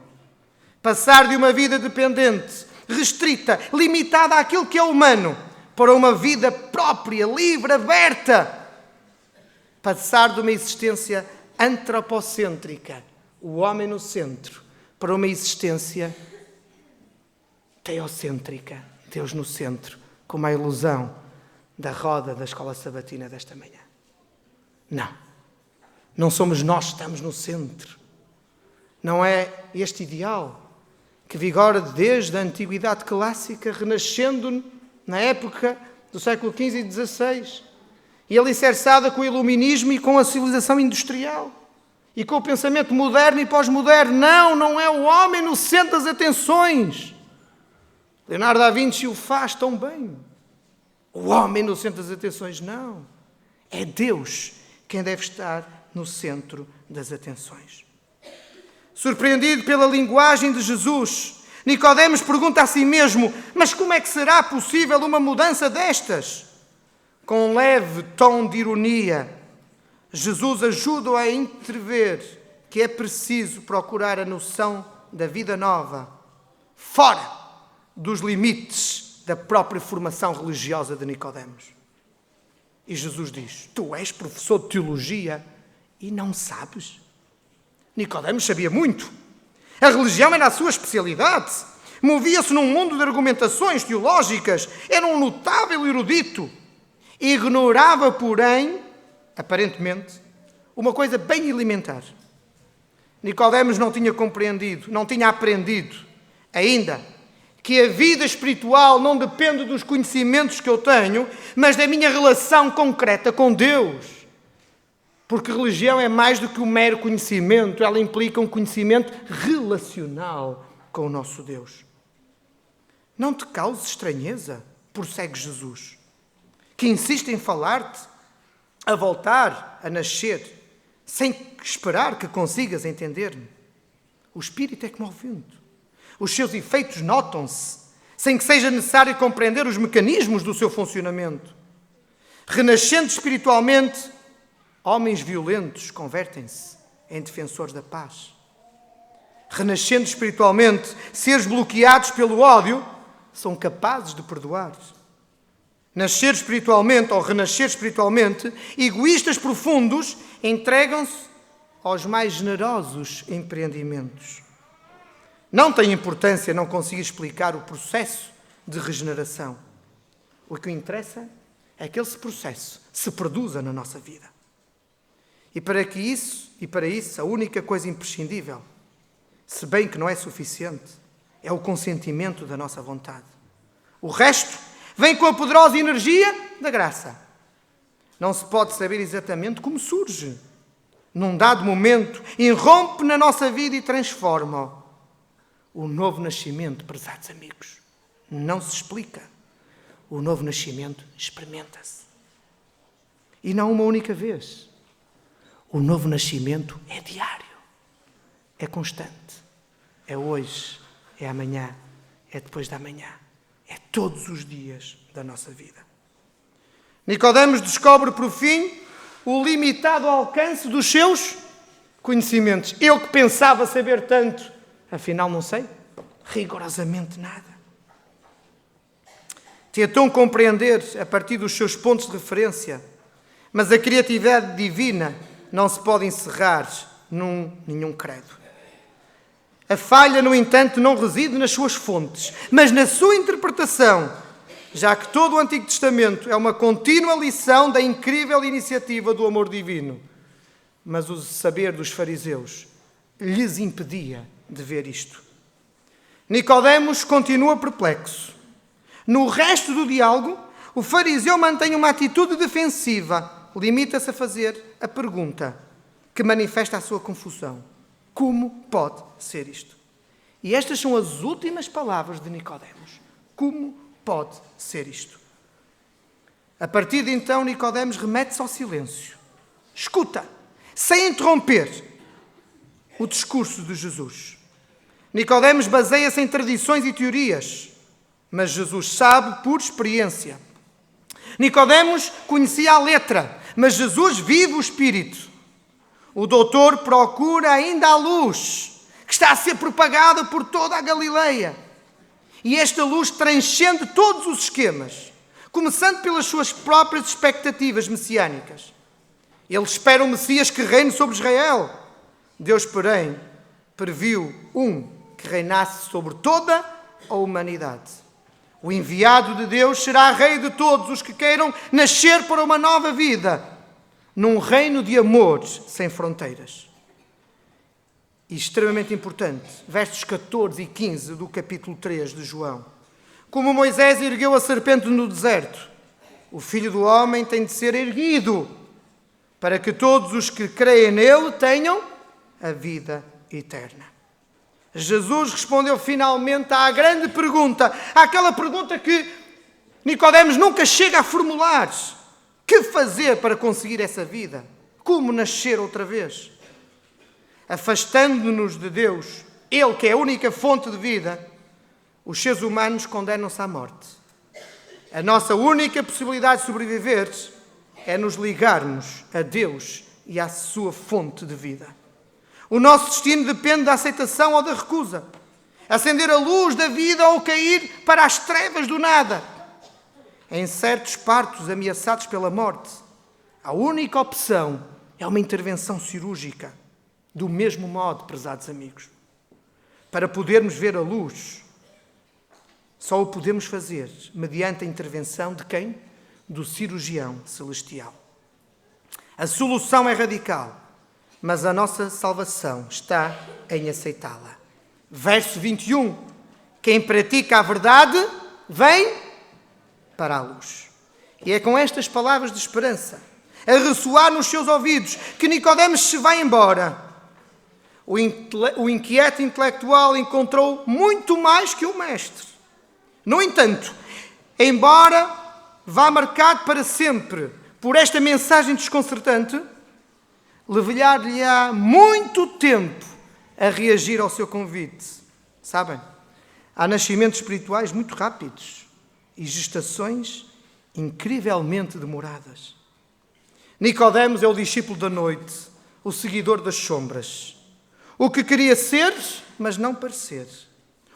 Passar de uma vida dependente, restrita, limitada àquilo que é humano, para uma vida própria, livre, aberta. Passar de uma existência antropocêntrica, o homem no centro, para uma existência teocêntrica, Deus no centro, como a ilusão da roda da escola sabatina desta manhã. Não somos nós que estamos no centro. Não é este ideal que vigora desde a antiguidade clássica, renascendo na época do século XV e XVI, e alicerçada com o iluminismo e com a civilização industrial, e com o pensamento moderno e pós-moderno. Não é o homem no centro das atenções. Leonardo da Vinci o faz tão bem. O homem no centro das atenções, não. É Deus quem deve estar no centro das atenções. Surpreendido pela linguagem de Jesus, Nicodemos pergunta a si mesmo: mas como é que será possível uma mudança destas? Com um leve tom de ironia, Jesus ajuda-o a entrever que é preciso procurar a noção da vida nova, fora dos limites da própria formação religiosa de Nicodemos. E Jesus diz: tu és professor de teologia e não sabes? Nicodemos sabia muito. A religião era a sua especialidade. Movia-se num mundo de argumentações teológicas. Era um notável erudito. Ignorava, porém, aparentemente, uma coisa bem elementar. Nicodemos não tinha compreendido, não tinha aprendido ainda que a vida espiritual não depende dos conhecimentos que eu tenho, mas da minha relação concreta com Deus. Porque religião é mais do que um mero conhecimento, ela implica um conhecimento relacional com o nosso Deus. Não te causes estranheza, prossegue Jesus, que insiste em falar-te a voltar a nascer, sem esperar que consigas entender-me. O Espírito é como o vento. Os seus efeitos notam-se, sem que seja necessário compreender os mecanismos do seu funcionamento. Renascendo espiritualmente, homens violentos convertem-se em defensores da paz. Renascendo espiritualmente, seres bloqueados pelo ódio são capazes de perdoar. Nascer espiritualmente ou renascer espiritualmente, egoístas profundos entregam-se aos mais generosos empreendimentos. Não tem importância não conseguir explicar o processo de regeneração. O que interessa é que esse processo se produza na nossa vida. E para isso, a única coisa imprescindível, se bem que não é suficiente, é o consentimento da nossa vontade. O resto vem com a poderosa energia da graça. Não se pode saber exatamente como surge. Num dado momento, irrompe na nossa vida e transforma-o. O novo nascimento, prezados amigos, não se explica. O novo nascimento experimenta-se. E não uma única vez. O novo nascimento é diário. É constante. É hoje, é amanhã, é depois da manhã. É todos os dias da nossa vida. Nicodemos descobre, por fim, o limitado alcance dos seus conhecimentos. Eu que pensava saber tanto, afinal não sei rigorosamente nada. Tentou compreender a partir dos seus pontos de referência, mas a criatividade divina não se pode encerrar nenhum credo. A falha, no entanto, não reside nas suas fontes, mas na sua interpretação, já que todo o Antigo Testamento é uma contínua lição da incrível iniciativa do amor divino. Mas o saber dos fariseus lhes impedia de ver isto. Nicodemos continua perplexo. No resto do diálogo, o fariseu mantém uma atitude defensiva, limita-se a fazer a pergunta que manifesta a sua confusão. Como pode ser isto? E estas são as últimas palavras de Nicodemos. Como pode ser isto? A partir de então, Nicodemos remete-se ao silêncio. Escuta, sem interromper o discurso de Jesus. Nicodemos baseia-se em tradições e teorias, mas Jesus sabe por experiência. Nicodemos conhecia a letra, mas Jesus vive o Espírito. O doutor procura ainda a luz, que está a ser propagada por toda a Galileia. E esta luz transcende todos os esquemas, começando pelas suas próprias expectativas messiânicas. Ele espera um Messias que reine sobre Israel. Deus, porém, previu um que reinasse sobre toda a humanidade. O enviado de Deus será rei de todos os que queiram nascer para uma nova vida, num reino de amor sem fronteiras. E extremamente importante, versos 14 e 15 do capítulo 3 de João. Como Moisés ergueu a serpente no deserto, o Filho do Homem tem de ser erguido, para que todos os que creem nele tenham a vida eterna. Jesus respondeu finalmente à grande pergunta, àquela pergunta que Nicodemos nunca chega a formular. Que fazer para conseguir essa vida? Como nascer outra vez? Afastando-nos de Deus, Ele que é a única fonte de vida, os seres humanos condenam-se à morte. A nossa única possibilidade de sobreviver é nos ligarmos a Deus e à sua fonte de vida. O nosso destino depende da aceitação ou da recusa. Acender a luz da vida ou cair para as trevas do nada. Em certos partos ameaçados pela morte, a única opção é uma intervenção cirúrgica. Do mesmo modo, prezados amigos, para podermos ver a luz, só o podemos fazer mediante a intervenção de quem? Do cirurgião celestial. A solução é radical, mas a nossa salvação está em aceitá-la. Verso 21. Quem pratica a verdade vem para a luz. E é com estas palavras de esperança, a ressoar nos seus ouvidos, que Nicodemos se vai embora. O inquieto intelectual encontrou muito mais que o mestre. No entanto, embora vá marcado para sempre por esta mensagem desconcertante, levar-lhe-á muito tempo a reagir ao seu convite. Sabem, há nascimentos espirituais muito rápidos e gestações incrivelmente demoradas. Nicodemos é o discípulo da noite, o seguidor das sombras. O que queria ser, mas não parecer.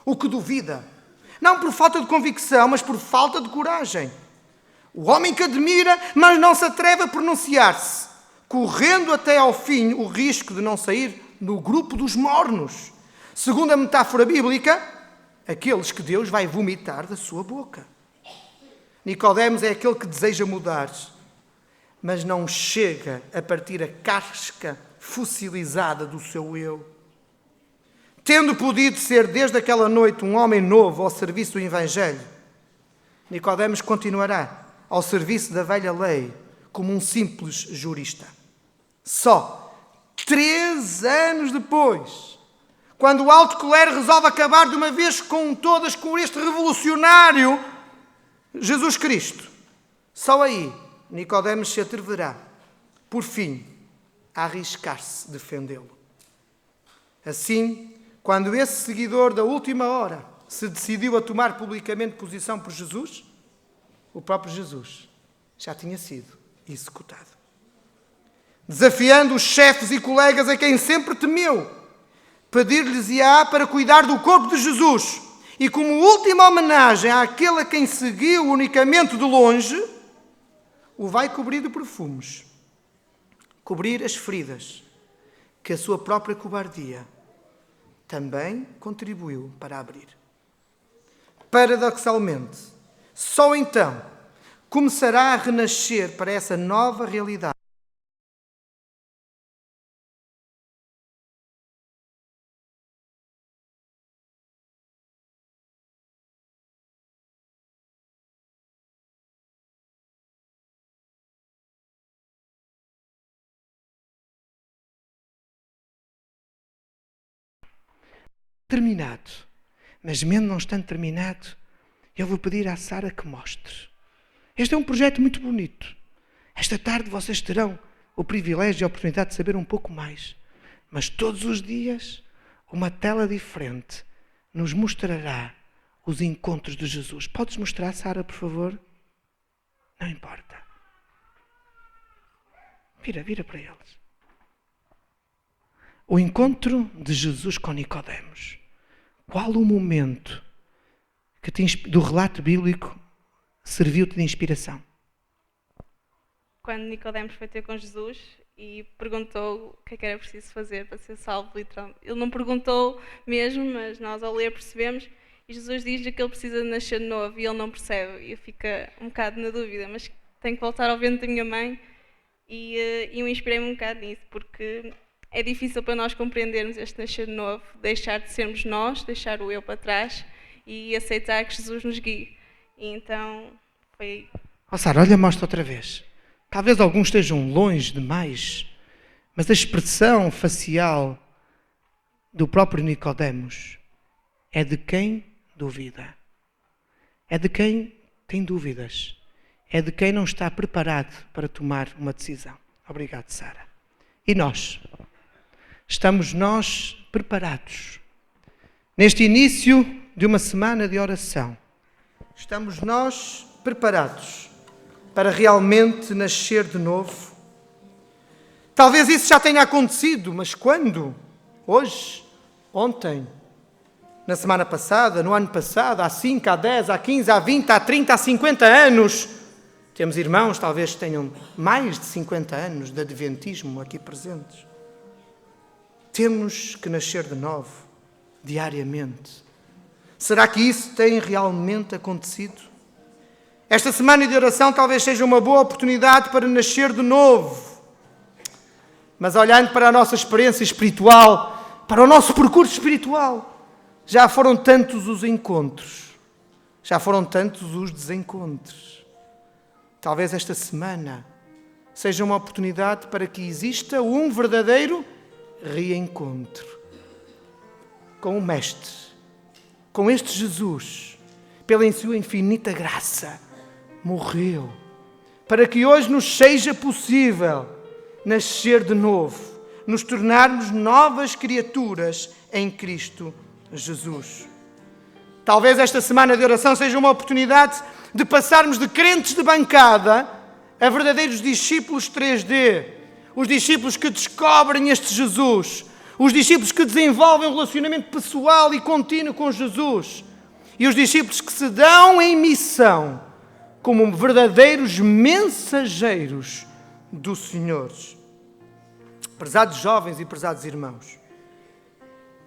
O que duvida, não por falta de convicção, mas por falta de coragem. O homem que admira, mas não se atreve a pronunciar-se, correndo até ao fim o risco de não sair no grupo dos mornos. Segundo a metáfora bíblica, aqueles que Deus vai vomitar da sua boca. Nicodemos é aquele que deseja mudar, mas não chega a partir a casca fossilizada do seu eu. Tendo podido ser desde aquela noite um homem novo ao serviço do Evangelho, Nicodemos continuará ao serviço da velha lei como um simples jurista. Só 3 anos depois, quando o alto clero resolve acabar de uma vez com todas com este revolucionário Jesus Cristo, só aí Nicodemos se atreverá, por fim, a arriscar-se defendê-lo. Assim, quando esse seguidor da última hora se decidiu a tomar publicamente posição por Jesus, o próprio Jesus já tinha sido executado. Desafiando os chefes e colegas a quem sempre temeu, pedir-lhes-á para cuidar do corpo de Jesus e, como última homenagem àquele a quem seguiu unicamente de longe, o vai cobrir de perfumes, cobrir as feridas que a sua própria cobardia também contribuiu para abrir. Paradoxalmente, só então começará a renascer para essa nova realidade. Terminado. Mas mesmo não estando terminado, eu vou pedir à Sara que mostre. Este é um projeto muito bonito. Esta tarde vocês terão o privilégio e a oportunidade de saber um pouco mais. Mas todos os dias, uma tela diferente nos mostrará os encontros de Jesus. Podes mostrar, Sara, por favor? Não importa. Vira para eles. O encontro de Jesus com Nicodemos. Qual o momento que do relato bíblico serviu-te de inspiração? Quando Nicodemos foi ter com Jesus e perguntou o que era preciso fazer para ser salvo, literalmente. Ele não perguntou mesmo, mas nós ao ler percebemos. E Jesus diz-lhe que ele precisa de nascer de novo e ele não percebe. E fica um bocado na dúvida, mas tenho que voltar ao ventre da minha mãe. E eu inspirei-me um bocado nisso, porque é difícil para nós compreendermos este nascer de novo, deixar de sermos nós, deixar o eu para trás e aceitar que Jesus nos guie. E então foi... Sara, olha, mostra outra vez. Talvez alguns estejam longe demais, mas a expressão facial do próprio Nicodemos é de quem duvida. É de quem tem dúvidas. É de quem não está preparado para tomar uma decisão. Obrigado, Sara. E nós? Estamos nós preparados? Neste início de uma semana de oração, estamos nós preparados para realmente nascer de novo? Talvez isso já tenha acontecido, mas quando? Hoje? Ontem? Na semana passada? No ano passado? Há 5, há 10, há 15, há 20, há 30, há 50 anos? Temos irmãos, talvez tenham mais de 50 anos de adventismo aqui presentes. Temos que nascer de novo, diariamente. Será que isso tem realmente acontecido? Esta semana de oração talvez seja uma boa oportunidade para nascer de novo. Mas olhando para a nossa experiência espiritual, para o nosso percurso espiritual, já foram tantos os encontros, já foram tantos os desencontros. Talvez esta semana seja uma oportunidade para que exista um verdadeiro reencontro com o Mestre, com este Jesus, pela sua infinita graça, morreu, para que hoje nos seja possível nascer de novo, nos tornarmos novas criaturas em Cristo Jesus. Talvez esta semana de oração seja uma oportunidade de passarmos de crentes de bancada a verdadeiros discípulos 3D, os discípulos que descobrem este Jesus, os discípulos que desenvolvem um relacionamento pessoal e contínuo com Jesus, e os discípulos que se dão em missão como verdadeiros mensageiros do Senhor. Prezados jovens e prezados irmãos,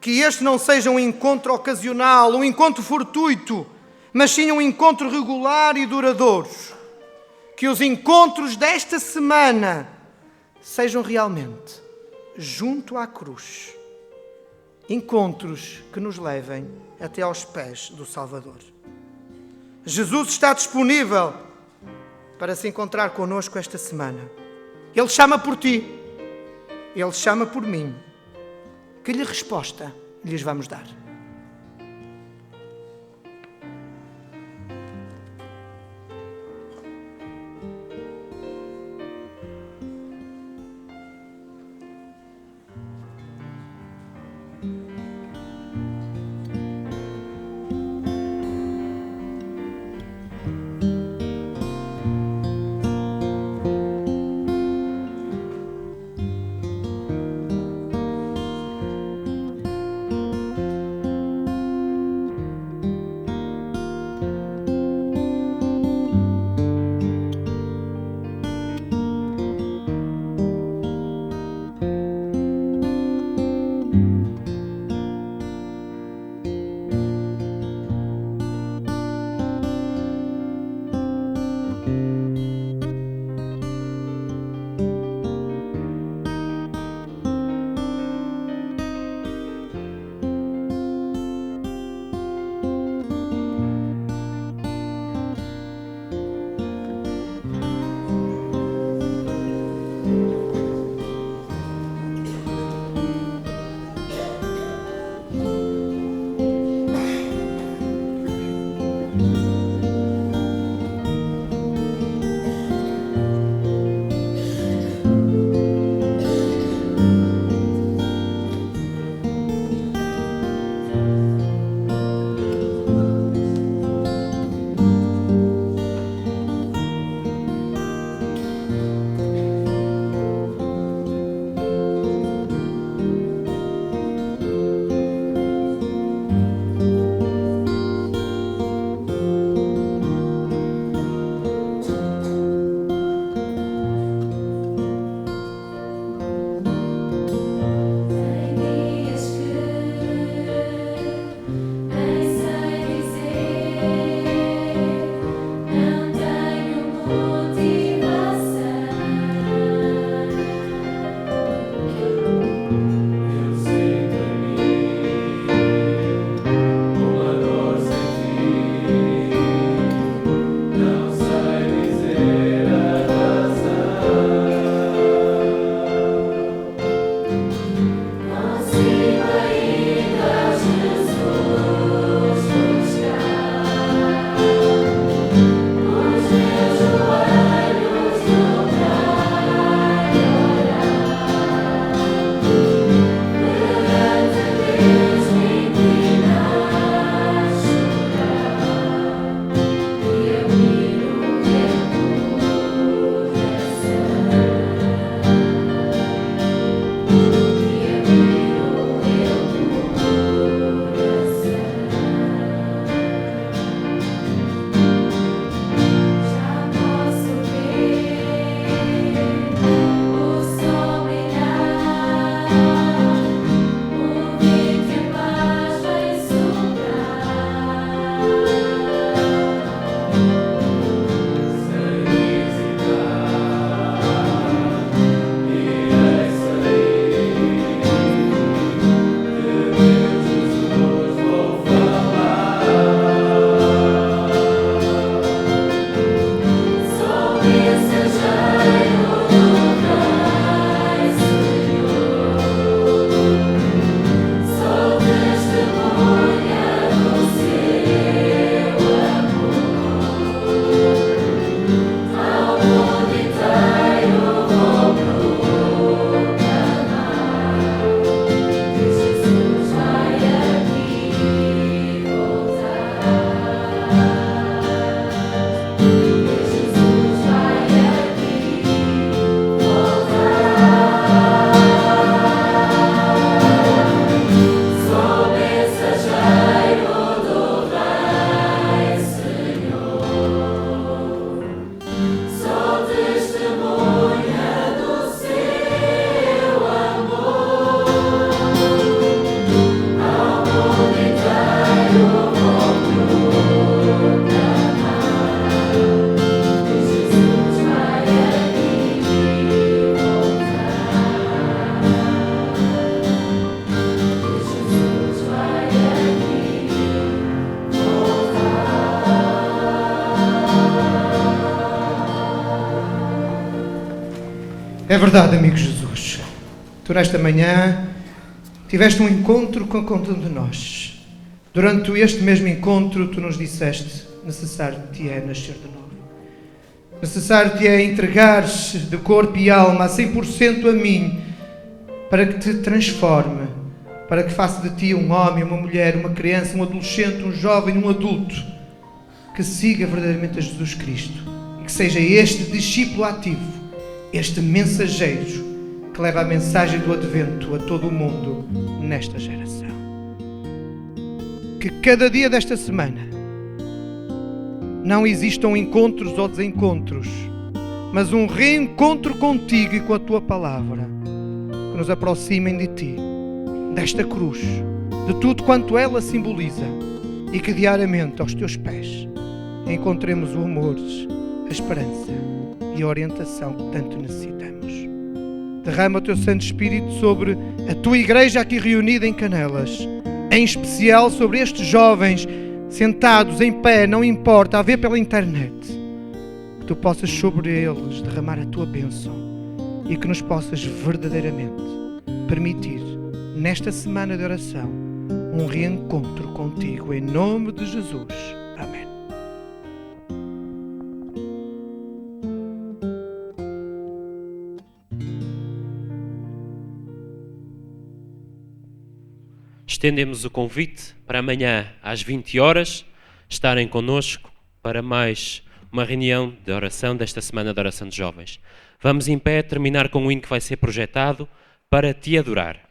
que este não seja um encontro ocasional, um encontro fortuito, mas sim um encontro regular e duradouro. Que os encontros desta semana sejam realmente junto à cruz. Encontros que nos levem até aos pés do Salvador. Jesus está disponível para se encontrar connosco esta semana. Ele chama por ti. Ele chama por mim. Que lhe resposta lhes vamos dar? É verdade, amigo Jesus. Tu nesta manhã tiveste um encontro com cada um de nós. Durante este mesmo encontro tu nos disseste: necessário-te é nascer de novo. Necessário-te é entregar-te de corpo e alma a 100% a mim, para que te transforme, para que faça de ti um homem, uma mulher, uma criança, um adolescente, um jovem, um adulto, que siga verdadeiramente a Jesus Cristo e que seja este discípulo ativo, este mensageiro que leva a mensagem do Advento a todo o mundo nesta geração. Que cada dia desta semana não existam encontros ou desencontros, mas um reencontro contigo e com a tua palavra, que nos aproximem de ti, desta cruz, de tudo quanto ela simboliza, e que diariamente aos teus pés encontremos o amor, a esperança e a orientação que tanto necessitamos. Derrama o teu Santo Espírito sobre a tua igreja aqui reunida em Canelas, em especial sobre estes jovens sentados em pé, não importa, a ver pela internet. Que tu possas sobre eles derramar a tua bênção e que nos possas verdadeiramente permitir, nesta semana de oração, um reencontro contigo, em nome de Jesus. Amém. Estendemos o convite para amanhã às 20 horas estarem connosco para mais uma reunião de oração desta Semana de Oração de Jovens. Vamos em pé terminar com um hino que vai ser projetado para te adorar.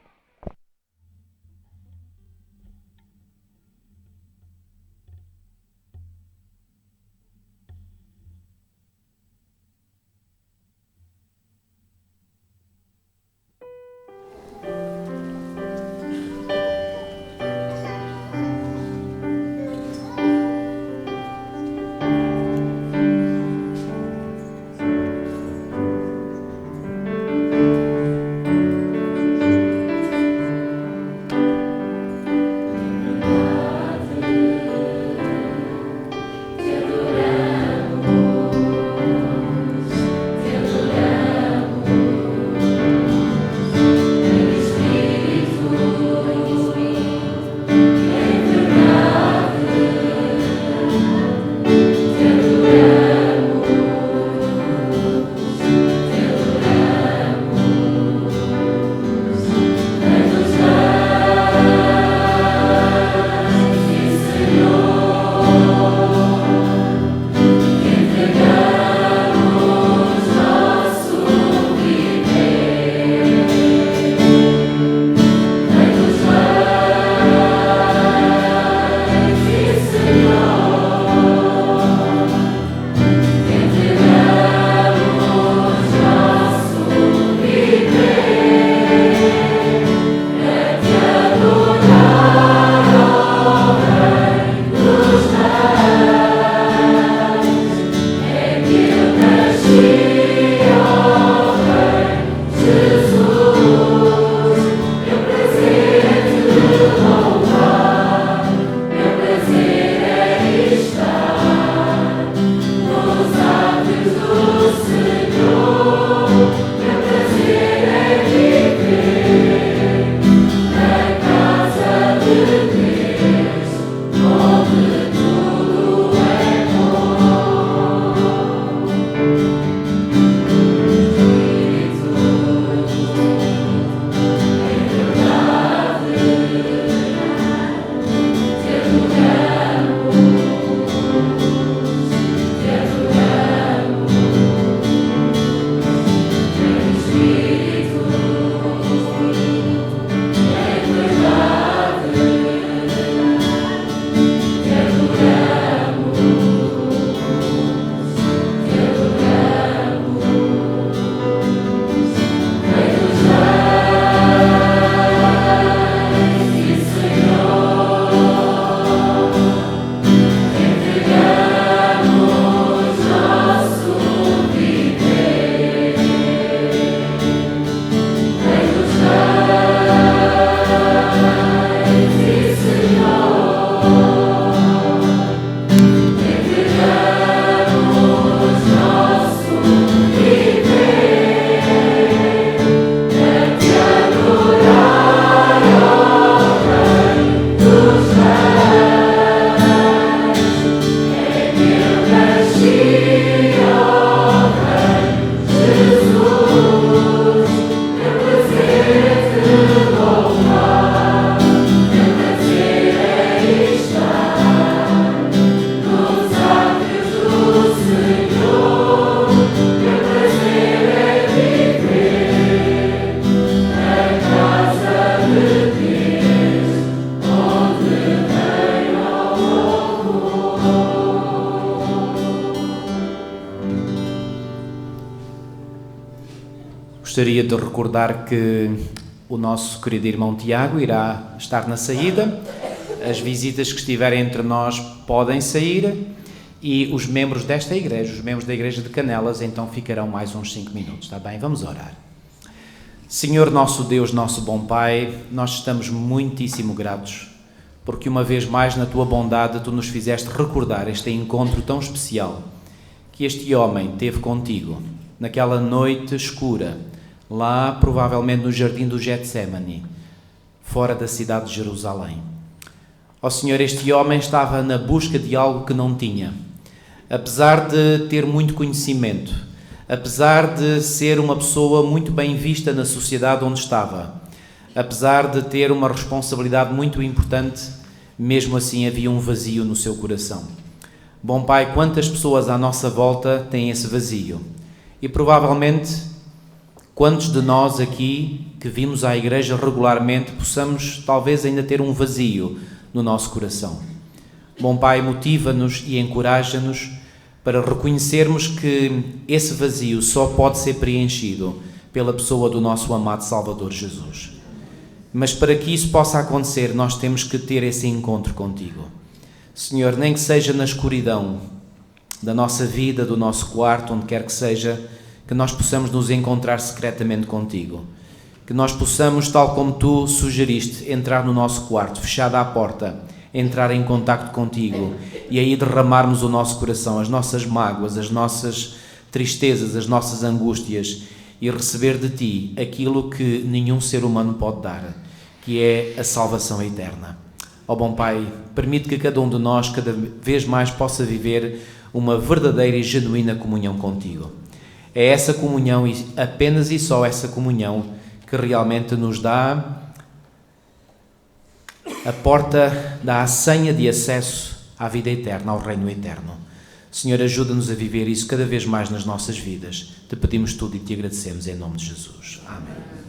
Gostaria de recordar que o nosso querido irmão Tiago irá estar na saída, as visitas que estiverem entre nós podem sair e os membros desta igreja, os membros da igreja de Canelas, então ficarão mais uns 5 minutos, está bem? Vamos orar. Senhor nosso Deus, nosso bom Pai, nós estamos muitíssimo gratos porque uma vez mais na Tua bondade Tu nos fizeste recordar este encontro tão especial que este homem teve contigo naquela noite escura, lá provavelmente no jardim do Getsemane, fora da cidade de Jerusalém. Ó Senhor, este homem estava na busca de algo que não tinha. Apesar de ter muito conhecimento, apesar de ser uma pessoa muito bem vista na sociedade onde estava, apesar de ter uma responsabilidade muito importante, mesmo assim havia um vazio no seu coração. Bom Pai, quantas pessoas à nossa volta têm esse vazio? E provavelmente quantos de nós aqui que vimos à igreja regularmente possamos talvez ainda ter um vazio no nosso coração. Bom Pai, motiva-nos e encoraja-nos para reconhecermos que esse vazio só pode ser preenchido pela pessoa do nosso amado Salvador Jesus. Mas para que isso possa acontecer, nós temos que ter esse encontro contigo. Senhor, nem que seja na escuridão da nossa vida, do nosso quarto, onde quer que seja, que nós possamos nos encontrar secretamente contigo. Que nós possamos, tal como tu sugeriste, entrar no nosso quarto, fechada a porta, entrar em contacto contigo e aí derramarmos o nosso coração, as nossas mágoas, as nossas tristezas, as nossas angústias e receber de ti aquilo que nenhum ser humano pode dar, que é a salvação eterna. Ó bom Pai, permite que cada um de nós cada vez mais possa viver uma verdadeira e genuína comunhão contigo. É essa comunhão e apenas e só essa comunhão que realmente nos dá a porta, dá a senha de acesso à vida eterna, ao reino eterno. Senhor, ajuda-nos a viver isso cada vez mais nas nossas vidas. Te pedimos tudo e te agradecemos em nome de Jesus. Amém.